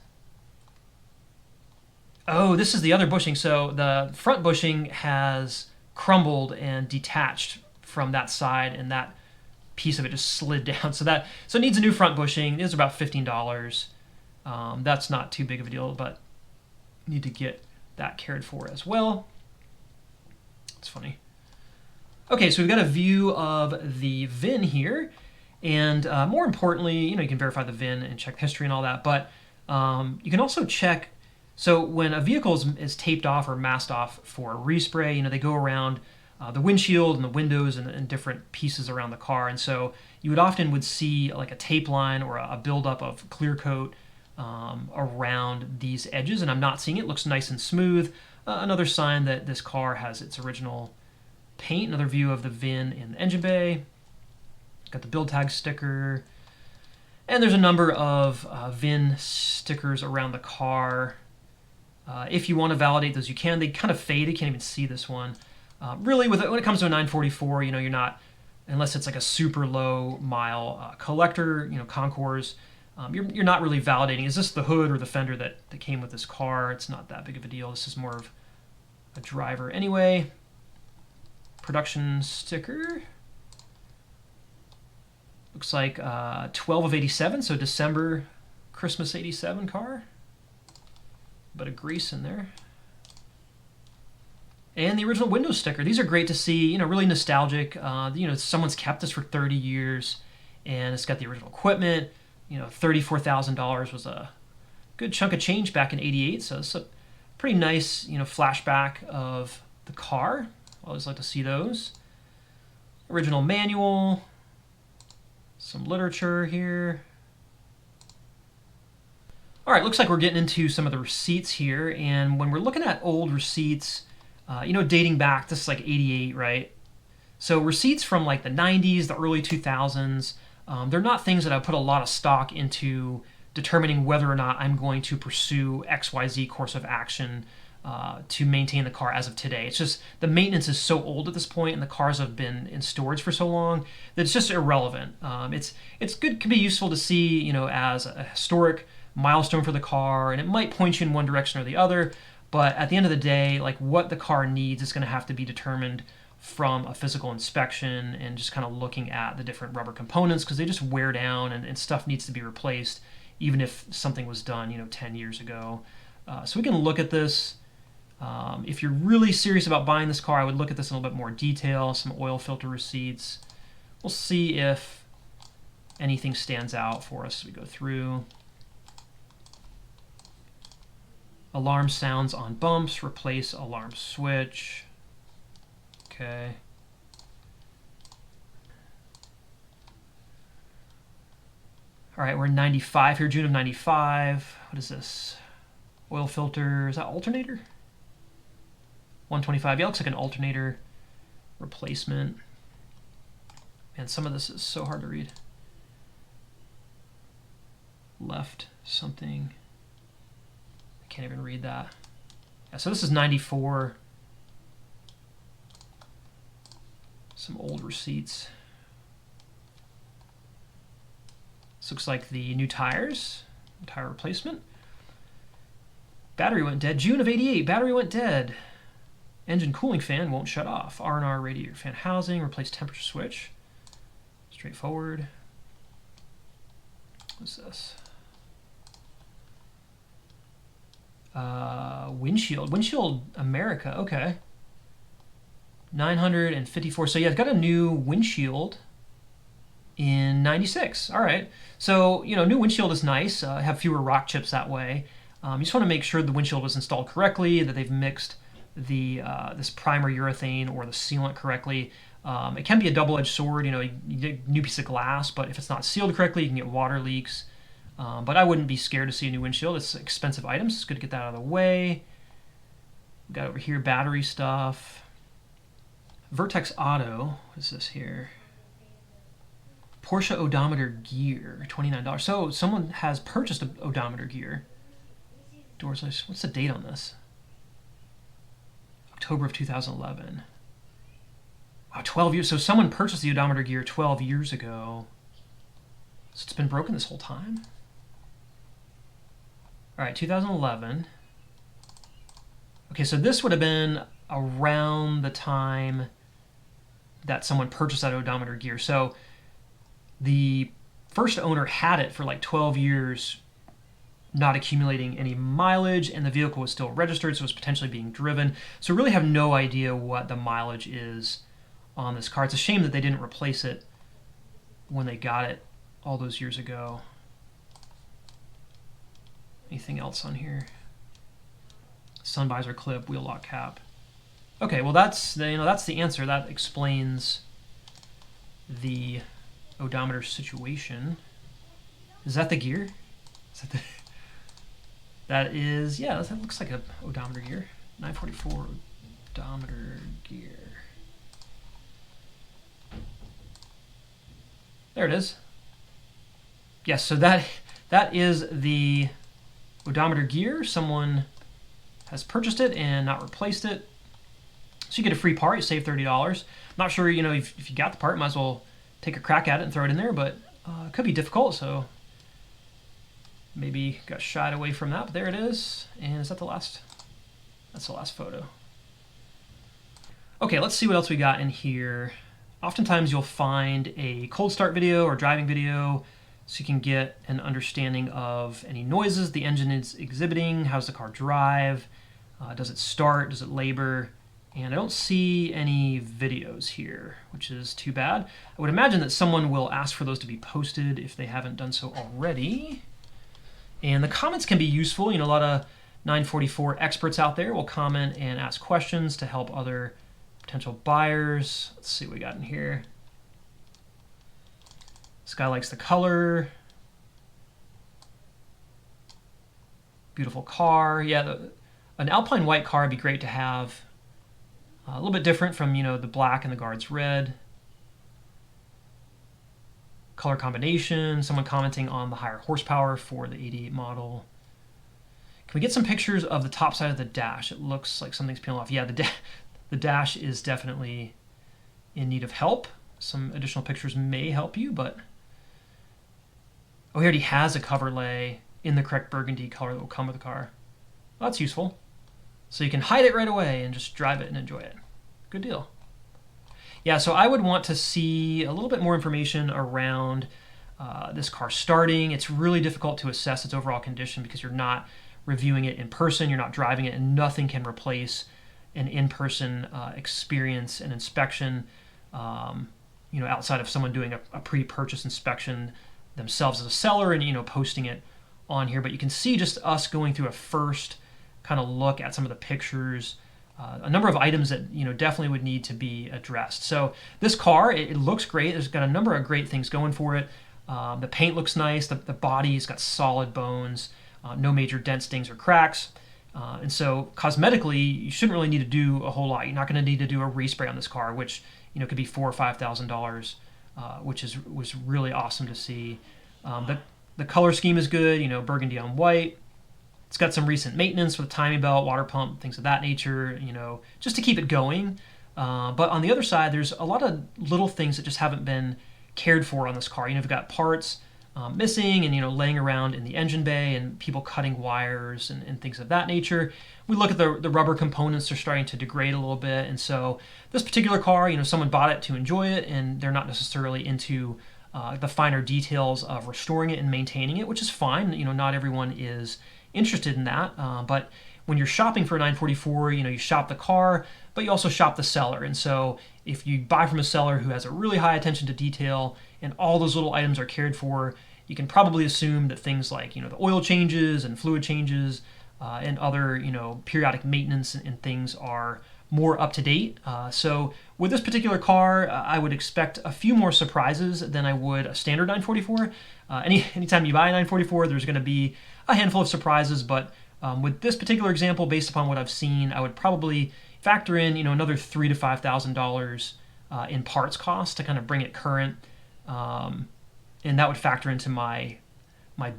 Oh, this is the other bushing. So the front bushing has crumbled and detached from that side, and that piece of it just slid down. So it needs a new front bushing. It's about $15. That's not too big of a deal, but need to get that cared for as well. It's funny. Okay, so we've got a view of the VIN here, and more importantly, you can verify the VIN and check history and all that, but you can also check. So when a vehicle is taped off or masked off for respray, they go around the windshield and the windows and different pieces around the car. And so you would see like a tape line or a buildup of clear coat around these edges. And I'm not seeing it. It looks nice and smooth. Another sign that this car has its original paint. Another view of the VIN in the engine bay. Got the build tag sticker. And there's a number of VIN stickers around the car. If you want to validate those, you can. They kind of fade. You can't even see this one. Really, when it comes to a 944, you're not, unless it's like a super low mile collector, concours, you're not really validating. Is this the hood or the fender that came with this car? It's not that big of a deal. This is more of a driver anyway. Production sticker. Looks like 12 of 87, so December Christmas 87 car. Bit of grease in there. And the original window sticker. These are great to see, really nostalgic. Someone's kept this for 30 years, and it's got the original equipment. $34,000 was a good chunk of change back in '88, so it's a pretty nice, flashback of the car. I always like to see those. Original manual. Some literature here. All right, looks like we're getting into some of the receipts here, and when we're looking at old receipts, dating back, this is like 88, right? So receipts from like the 90s, the early 2000s, they're not things that I put a lot of stock into determining whether or not I'm going to pursue XYZ course of action to maintain the car as of today. It's just the maintenance is so old at this point, and the cars have been in storage for so long that it's just irrelevant. It's good, can be useful to see, as a historic milestone for the car, and it might point you in one direction or the other. But at the end of the day, like what the car needs is going to have to be determined from a physical inspection and just kind of looking at the different rubber components, because they just wear down and stuff needs to be replaced, even if something was done, 10 years ago. So we can look at this. If you're really serious about buying this car, I would look at this in a little bit more detail, some oil filter receipts. We'll see if anything stands out for us as we go through. Alarm sounds on bumps, replace alarm switch. Okay. All right, we're in 95 here, June of 95. What is this? Oil filter, is that alternator? 125, yeah, looks like an alternator replacement. Man, some of this is so hard to read. Left something. I can't even read that. Yeah, so this is 94. Some old receipts. This looks like the new tires, tire replacement. Battery went dead, June of 88, battery went dead. Engine cooling fan won't shut off. R&R radiator fan housing, replace temperature switch. Straightforward. What's this? Windshield America, okay. 954. So yeah, it's got a new windshield in 96. All right. So, new windshield is nice. Have fewer rock chips that way. You just want to make sure the windshield was installed correctly, that they've mixed this primer urethane or the sealant correctly. It can be a double-edged sword. You get a new piece of glass, but if it's not sealed correctly, you can get water leaks. But I wouldn't be scared to see a new windshield. It's expensive items. It's good to get that out of the way. We've got over here battery stuff. Vertex Auto. What is this here? Porsche odometer gear, $29. So someone has purchased an odometer gear. Doors. What's the date on this? October of 2011. Wow, 12 years. So someone purchased the odometer gear 12 years ago. So it's been broken this whole time? All right, 2011. Okay, so this would have been around the time that someone purchased that odometer gear. So the first owner had it for like 12 years, not accumulating any mileage, and the vehicle was still registered, so it was potentially being driven. So we really have no idea what the mileage is on this car. It's a shame that they didn't replace it when they got it all those years ago. Anything else on here? Sun visor clip, wheel lock cap. Okay, well that's the answer. That explains the odometer situation. Is that the gear? Is that the that is, yeah, that looks like a odometer gear. 944 odometer gear. There it is. Yes, so that is the odometer gear. Someone has purchased it and not replaced it. So you get a free part, you save $30. Not sure, if you got the part, might as well take a crack at it and throw it in there, but it could be difficult, so maybe got shied away from that, but there it is. And is that the last? That's the last photo. Okay, let's see what else we got in here. Oftentimes you'll find a cold start video or driving video so you can get an understanding of any noises the engine is exhibiting, how's the car drive, does it start, does it labor, and I don't see any videos here, which is too bad. I would imagine that someone will ask for those to be posted if they haven't done so already. And the comments can be useful. A lot of 944 experts out there will comment and ask questions to help other potential buyers. Let's see what we got in here. This guy likes the color. Beautiful car. Yeah, an Alpine white car would be great to have. A little bit different from, the black and the guard's red. Color combination, someone commenting on the higher horsepower for the 88 model. Can we get some pictures of the top side of the dash? It looks like something's peeling off. Yeah, the dash is definitely in need of help. Some additional pictures may help you, but he already has a cover lay in the correct burgundy color that will come with the car. Well, that's useful. So you can hide it right away and just drive it and enjoy it. Good deal. Yeah, so I would want to see a little bit more information around this car starting. It's really difficult to assess its overall condition because you're not reviewing it in person, you're not driving it, and nothing can replace an in-person experience and inspection, outside of someone doing a pre-purchase inspection themselves as a seller and, posting it on here. But you can see just us going through a first kind of look at some of the pictures, a number of items that definitely would need to be addressed. So this car, it looks great. It's got a number of great things going for it. The paint looks nice. The body's got solid bones, no major dents, dings, or cracks. And so cosmetically, you shouldn't really need to do a whole lot. You're not going to need to do a respray on this car, which could be $4,000 or $5,000, which was really awesome to see. The color scheme is good. Burgundy on white. It's got some recent maintenance with a timing belt, water pump, things of that nature, just to keep it going. But on the other side, there's a lot of little things that just haven't been cared for on this car. You've got parts missing and, laying around in the engine bay and people cutting wires and things of that nature. We look at the rubber components, they're starting to degrade a little bit. And so this particular car, someone bought it to enjoy it and they're not necessarily into the finer details of restoring it and maintaining it, which is fine. Not everyone is interested in that, but when you're shopping for a 944, you shop the car, but you also shop the seller. And so if you buy from a seller who has a really high attention to detail and all those little items are cared for, you can probably assume that things like, the oil changes and fluid changes and other, periodic maintenance and things are more up to date. So with this particular car, I would expect a few more surprises than I would a standard 944. Anytime you buy a 944, there's going to be a handful of surprises, but with this particular example, based upon what I've seen, I would probably factor in, another $3,000 to $5,000 in parts cost to kind of bring it current, and that would factor into my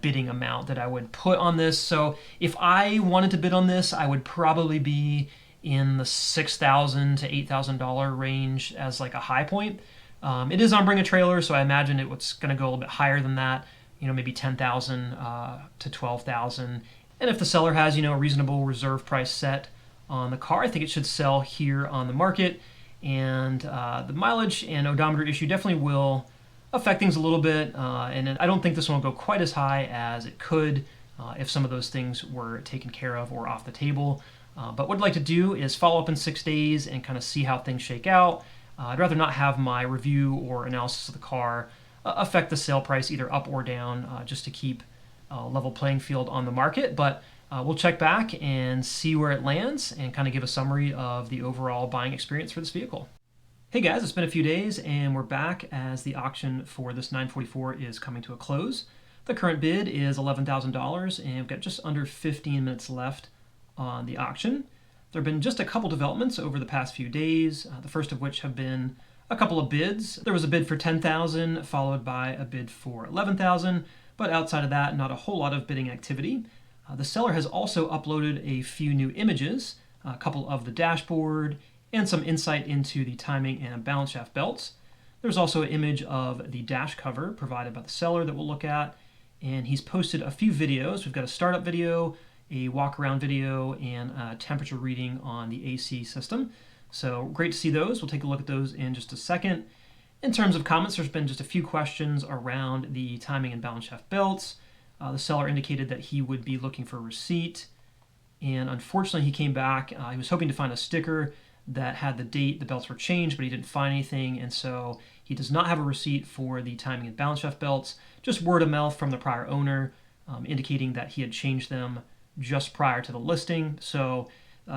bidding amount that I would put on this. So if I wanted to bid on this, I would probably be in the $6,000 to $8,000 range as like a high point. It is on Bring a Trailer, so I imagine it's going to go a little bit higher than that, maybe $10,000 to $12,000. And if the seller has, a reasonable reserve price set on the car, I think it should sell here on the market. And the mileage and odometer issue definitely will affect things a little bit. And I don't think this one will go quite as high as it could if some of those things were taken care of or off the table. But what I'd like to do is follow up in 6 days and kind of see how things shake out. I'd rather not have my review or analysis of the car affect the sale price either up or down, just to keep a level playing field on the market. But we'll check back and see where it lands and kind of give a summary of the overall buying experience for this vehicle. Hey guys, it's been a few days and we're back as the auction for this 944 is coming to a close. The current bid is $11,000 and we've got just under 15 minutes left on the auction. There have been just a couple developments over the past few days, the first of which have been a couple of bids. There was a bid for $10,000 followed by a bid for $11,000, but outside of that, not a whole lot of bidding activity. The seller has also uploaded a few new images, a couple of the dashboard, and some insight into the timing and balance shaft belts. There's also an image of the dash cover provided by the seller that we'll look at, and he's posted a few videos. We've got a startup video, a walk around video, and a temperature reading on the AC system. So great to see those. We'll take a look at those in just a second. In terms of comments, there's been just a few questions around the timing and balance shaft belts. The seller indicated that he would be looking for a receipt, and unfortunately he came back. He was hoping to find a sticker that had the date the belts were changed, but he didn't find anything, and so he does not have a receipt for the timing and balance shaft belts. Just word of mouth from the prior owner indicating that he had changed them just prior to the listing. So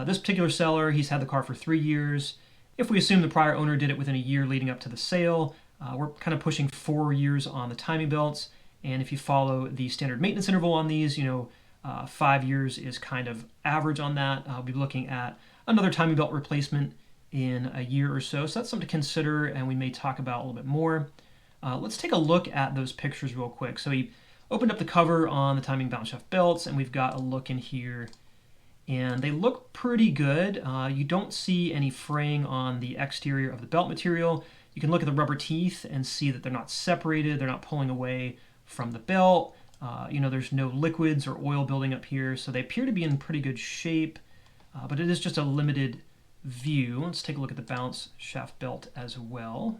this particular seller, he's had the car for 3 years. If we assume the prior owner did it within a year leading up to the sale, we're kind of pushing 4 years on the timing belts. And if you follow the standard maintenance interval on these, 5 years is kind of average on that. I'll be looking at another timing belt replacement in a year or so. So that's something to consider, and we may talk about a little bit more. Let's take a look at those pictures real quick. So he opened up the cover on the timing balance shaft belts, and we've got a look in here, and they look pretty good. You don't see any fraying on the exterior of the belt material. You can look at the rubber teeth and see that they're not separated, they're not pulling away from the belt. There's no liquids or oil building up here, so they appear to be in pretty good shape, but it is just a limited view. Let's take a look at the balance shaft belt as well.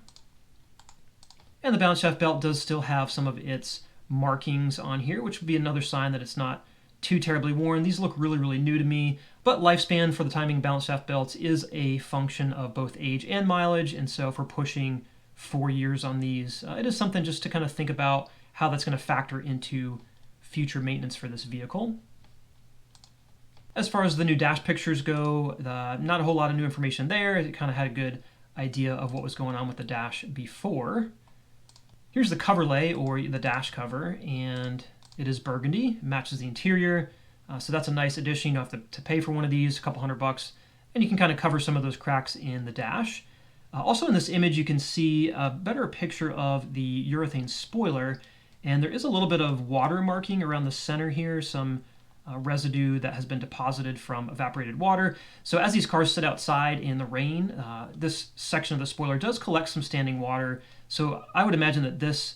And the balance shaft belt does still have some of its markings on here, which would be another sign that it's not too terribly worn. These look really, really new to me, but lifespan for the timing balance shaft belts is a function of both age and mileage, and so if we're pushing 4 years on these, it is something just to kind of think about how that's going to factor into future maintenance for this vehicle. As far as the new dash pictures go, not a whole lot of new information there. It kind of had a good idea of what was going on with the dash before. Here's the cover lay, or the dash cover, and it is burgundy. It matches the interior, so that's a nice addition. You don't have to pay for one of these, a couple $100, and you can kind of cover some of those cracks in the dash. Also in this image, you can see a better picture of the urethane spoiler, and there is a little bit of water marking around the center here, some residue that has been deposited from evaporated water. So as these cars sit outside in the rain, this section of the spoiler does collect some standing water. So I would imagine that this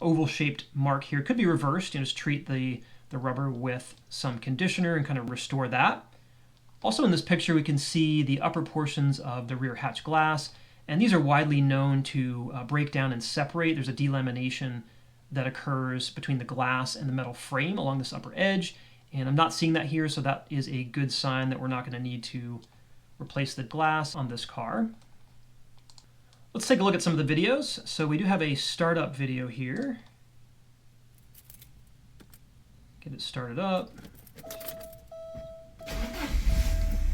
oval-shaped mark here could be reversed. Just treat the rubber with some conditioner and kind of restore that. Also in this picture, we can see the upper portions of the rear hatch glass, and these are widely known to break down and separate. There's a delamination that occurs between the glass and the metal frame along this upper edge, And I'm not seeing that here, so that is a good sign that we're not going to need to replace the glass on this car. Let's take a look at some of the videos. So we do have a startup video here. Get it started up.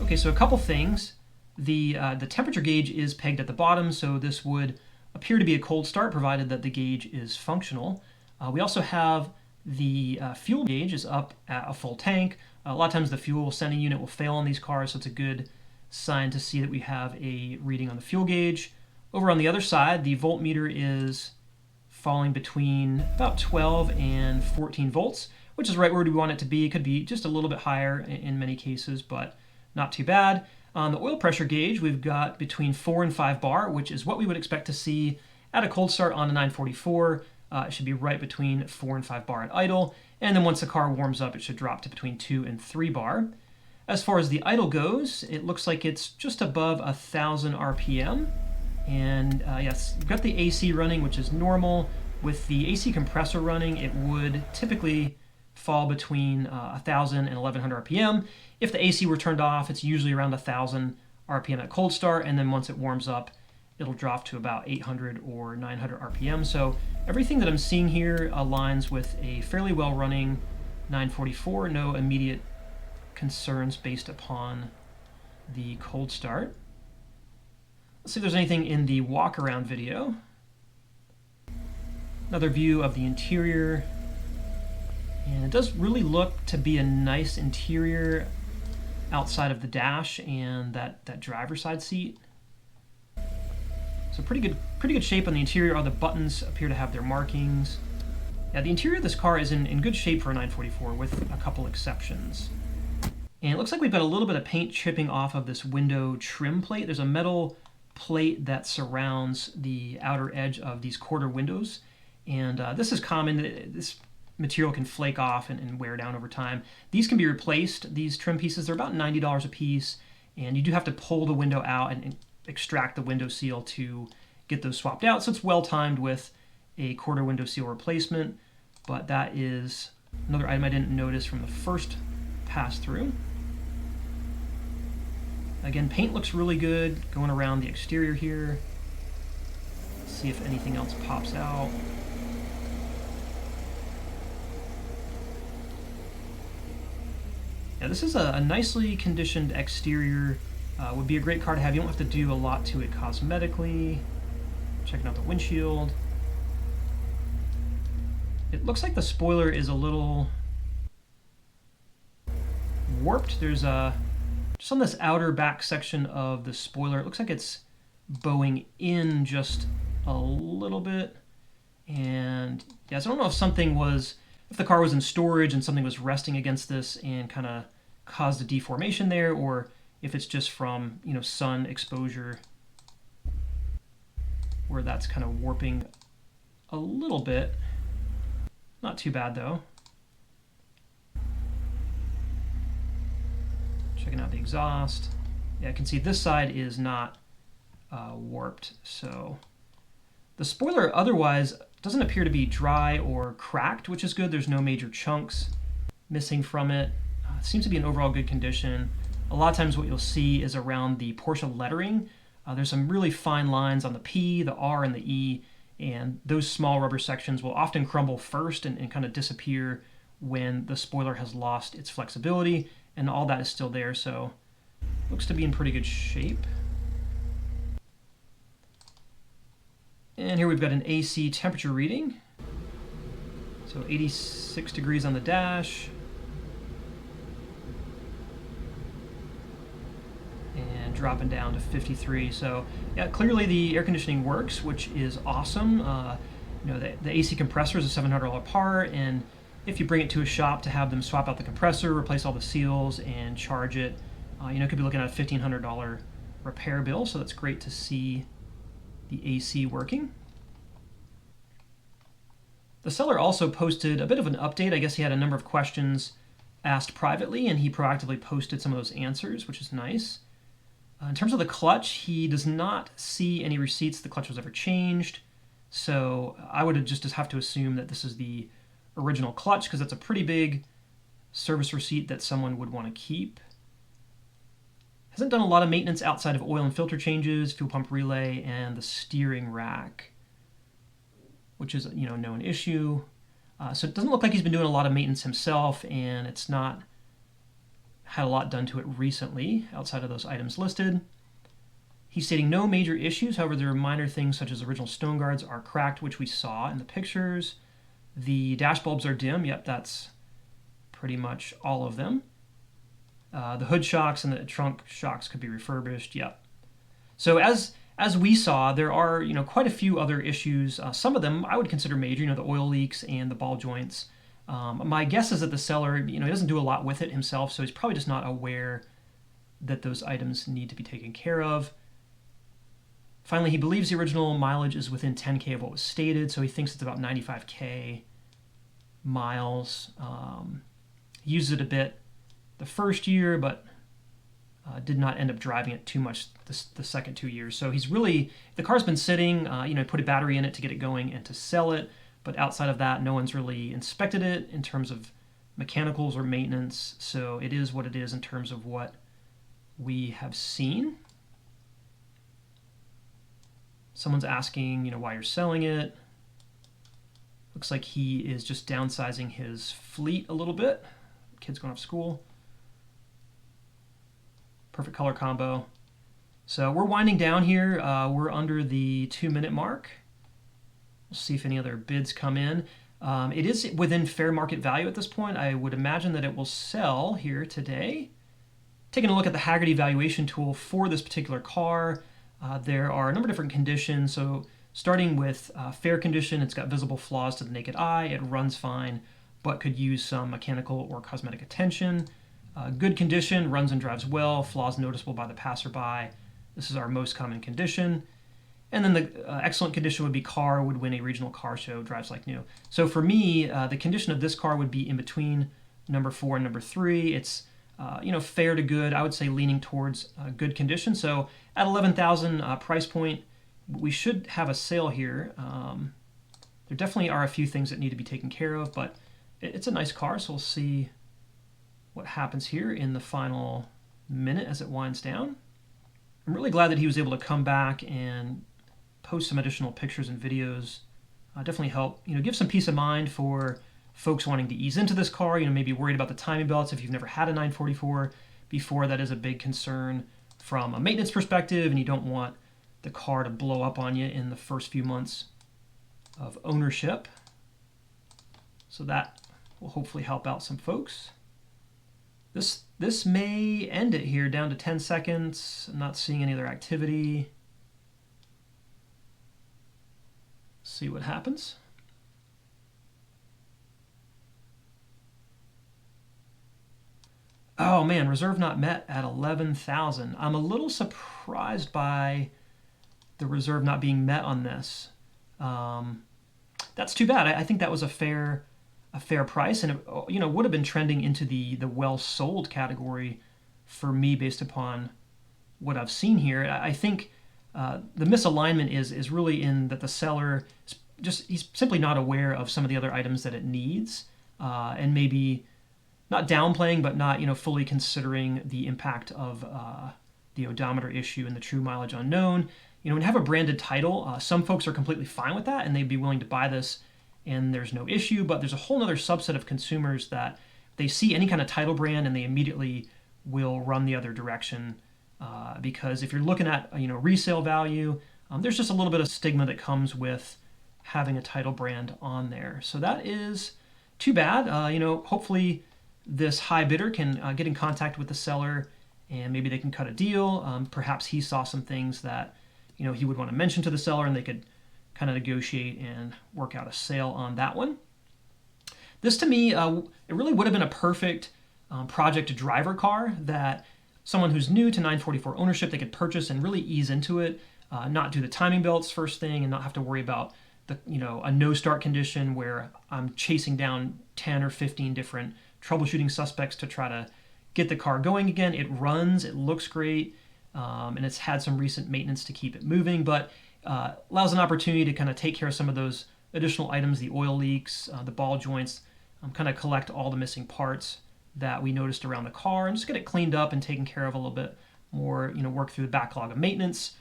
Okay, so a couple things. The temperature gauge is pegged at the bottom, so this would appear to be a cold start provided that the gauge is functional. We also have the fuel gauge is up at a full tank. A lot of times the fuel sending unit will fail on these cars, so it's a good sign to see that we have a reading on the fuel gauge. Over on the other side, the voltmeter is falling between about 12 and 14 volts, which is right where we want it to be. It could be just a little bit higher in many cases, but not too bad. On the oil pressure gauge, we've got between 4 and 5 bar, which is what we would expect to see at a cold start on a 944. It should be right between 4 and 5 bar at idle. And then once the car warms up, it should drop to between 2 and 3 bar. As far as the idle goes, it looks like it's just above 1,000 RPM. And yes, we've got the AC running, which is normal. With the AC compressor running, it would typically fall between 1,000 and 1,100 RPM. If the AC were turned off, it's usually around 1,000 RPM at cold start, and then once it warms up, it'll drop to about 800 or 900 RPM. So everything that I'm seeing here aligns with a fairly well-running 944. No immediate concerns based upon the cold start. Let's see if there's anything in the walk-around video. Another view of the interior. And it does really look to be a nice interior outside of the dash and that driver's side seat. So pretty good shape on the interior. All the buttons appear to have their markings. Yeah, the interior of this car is in good shape for a 944 with a couple exceptions. And it looks like we've got a little bit of paint chipping off of this window trim plate. There's a metal plate that surrounds the outer edge of these quarter windows. And this is common. This material can flake off and wear down over time. These can be replaced. These trim pieces, they're about $90 a piece. And you do have to pull the window out and extract the window seal to get those swapped out. So it's well timed with a quarter window seal replacement. But that is another item I didn't notice from the first pass through. Again, paint looks really good going around the exterior here. Let's see if anything else pops out. Yeah, this is a nicely conditioned exterior. Would be a great car to have. You don't have to do a lot to it cosmetically. Checking out the windshield. It looks like the spoiler is a little warped. There's just on this outer back section of the spoiler, it looks like it's bowing in just a little bit. And yes, I don't know if the car was in storage and something was resting against this and kind of caused a deformation there, or if it's just from, sun exposure where that's kind of warping a little bit. Not too bad though. Checking out the exhaust. Yeah, I can see this side is not warped. So the spoiler otherwise doesn't appear to be dry or cracked, which is good. There's no major chunks missing from it. It seems to be in overall good condition. A lot of times what you'll see is around the Porsche lettering. There's some really fine lines on the P, the R, and the E, and those small rubber sections will often crumble first and kind of disappear when the spoiler has lost its flexibility, and all that is still there, so looks to be in pretty good shape. And here we've got an AC temperature reading. So 86 degrees on the dash. And dropping down to 53. So yeah, clearly the air conditioning works, which is awesome. The AC compressor is a $700 part, and if you bring it to a shop to have them swap out the compressor, replace all the seals, and charge it, could be looking at a $1,500 repair bill. So that's great to see the AC working. The seller also posted a bit of an update. I guess he had a number of questions asked privately, and he proactively posted some of those answers, which is nice. In terms of the clutch, he does not see any receipts the clutch was ever changed. So I would just have to assume that this is the original clutch, because that's a pretty big service receipt that someone would want to keep. Hasn't done a lot of maintenance outside of oil and filter changes, fuel pump relay, and the steering rack, which is a known issue. So it doesn't look like he's been doing a lot of maintenance himself, and it's not had a lot done to it recently outside of those items listed. He's stating no major issues. However, there are minor things such as original stone guards are cracked, which we saw in the pictures. The dash bulbs are dim. Yep, that's pretty much all of them. The hood shocks and the trunk shocks could be refurbished. Yep. So as we saw, there are quite a few other issues. Some of them I would consider major. The oil leaks and the ball joints. My guess is that the seller, he doesn't do a lot with it himself, so he's probably just not aware that those items need to be taken care of. Finally, he believes the original mileage is within 10K of what was stated, so he thinks it's about 95K miles. He used it a bit the first year, but did not end up driving it too much the second 2 years. So he's really, the car's been sitting, put a battery in it to get it going and to sell it, but outside of that, no one's really inspected it in terms of mechanicals or maintenance, so it is what it is in terms of what we have seen. Someone's asking, why you're selling it. Looks like he is just downsizing his fleet a little bit. Kid's going off school. Perfect color combo. So we're winding down here. We're under the 2-minute mark. We'll see if any other bids come in. It is within fair market value at this point. I would imagine that it will sell here today. Taking a look at the Hagerty valuation tool for this particular car, there are a number of different conditions. So starting with fair condition, it's got visible flaws to the naked eye. It runs fine, but could use some mechanical or cosmetic attention. Good condition, runs and drives well, flaws noticeable by the passerby. This is our most common condition. And then the excellent condition would be car would win a regional car show, drives like new. So for me, the condition of this car would be in between number 4 and number 3. It's fair to good. I would say leaning towards good condition. So at $11,000 price point, we should have a sale here. There definitely are a few things that need to be taken care of, but it's a nice car, so we'll see what happens here in the final minute as it winds down. I'm really glad that he was able to come back and post some additional pictures and videos. Definitely help, give some peace of mind for folks wanting to ease into this car, maybe worried about the timing belts if you've never had a 944 before. That is a big concern from a maintenance perspective, and you don't want the car to blow up on you in the first few months of ownership. So that will hopefully help out some folks. This may end it here down to 10 seconds. I'm not seeing any other activity. See what happens. Oh man, reserve not met at 11,000. I'm a little surprised by the reserve not being met on this. That's too bad. I think that was a fair price, and it would have been trending into the well sold category for me based upon what I've seen here. I think the misalignment is really in that the seller he's simply not aware of some of the other items that it needs, and maybe not downplaying, but not fully considering the impact of the odometer issue and the true mileage unknown. When you have a branded title, some folks are completely fine with that and they'd be willing to buy this and there's no issue, but there's a whole other subset of consumers that they see any kind of title brand and they immediately will run the other direction, because if you're looking at resale value, there's just a little bit of stigma that comes with having a title brand on there. So that is too bad. Hopefully this high bidder can get in contact with the seller and maybe they can cut a deal. Perhaps he saw some things that he would want to mention to the seller and they could kind of negotiate and work out a sale on that one. This to me, it really would have been a perfect project driver car that someone who's new to 944 ownership, they could purchase and really ease into it, not do the timing belts first thing and not have to worry about a no start condition where I'm chasing down 10 or 15 different troubleshooting suspects to try to get the car going again. It runs, it looks great, and it's had some recent maintenance to keep it moving, but allows an opportunity to kind of take care of some of those additional items, the oil leaks, the ball joints, kind of collect all the missing parts that we noticed around the car and just get it cleaned up and taken care of a little bit more, work through the backlog of maintenance,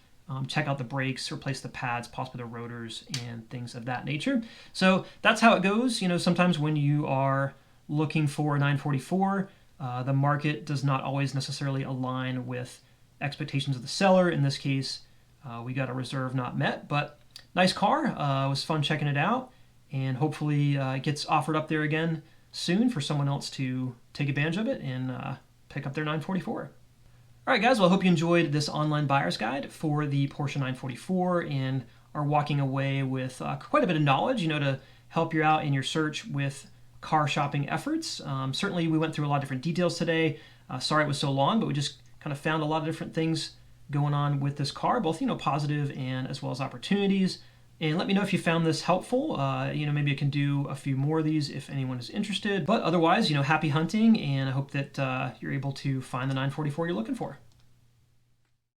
check out the brakes, replace the pads, possibly the rotors, and things of that nature. So that's how it goes. Sometimes when you are looking for a 944, the market does not always necessarily align with expectations of the seller. In this case, we got a reserve not met, but nice car. It was fun checking it out, and hopefully it gets offered up there again soon for someone else to take advantage of it and pick up their 944. All right, guys, well, I hope you enjoyed this online buyer's guide for the Porsche 944 and are walking away with quite a bit of knowledge, to help you out in your search with car shopping efforts. Certainly, we went through a lot of different details today. Sorry it was so long, but we just kind of found a lot of different things going on with this car, both, positive and as well as opportunities. And let me know if you found this helpful. Maybe I can do a few more of these if anyone is interested. But otherwise, happy hunting, and I hope that you're able to find the 944 you're looking for.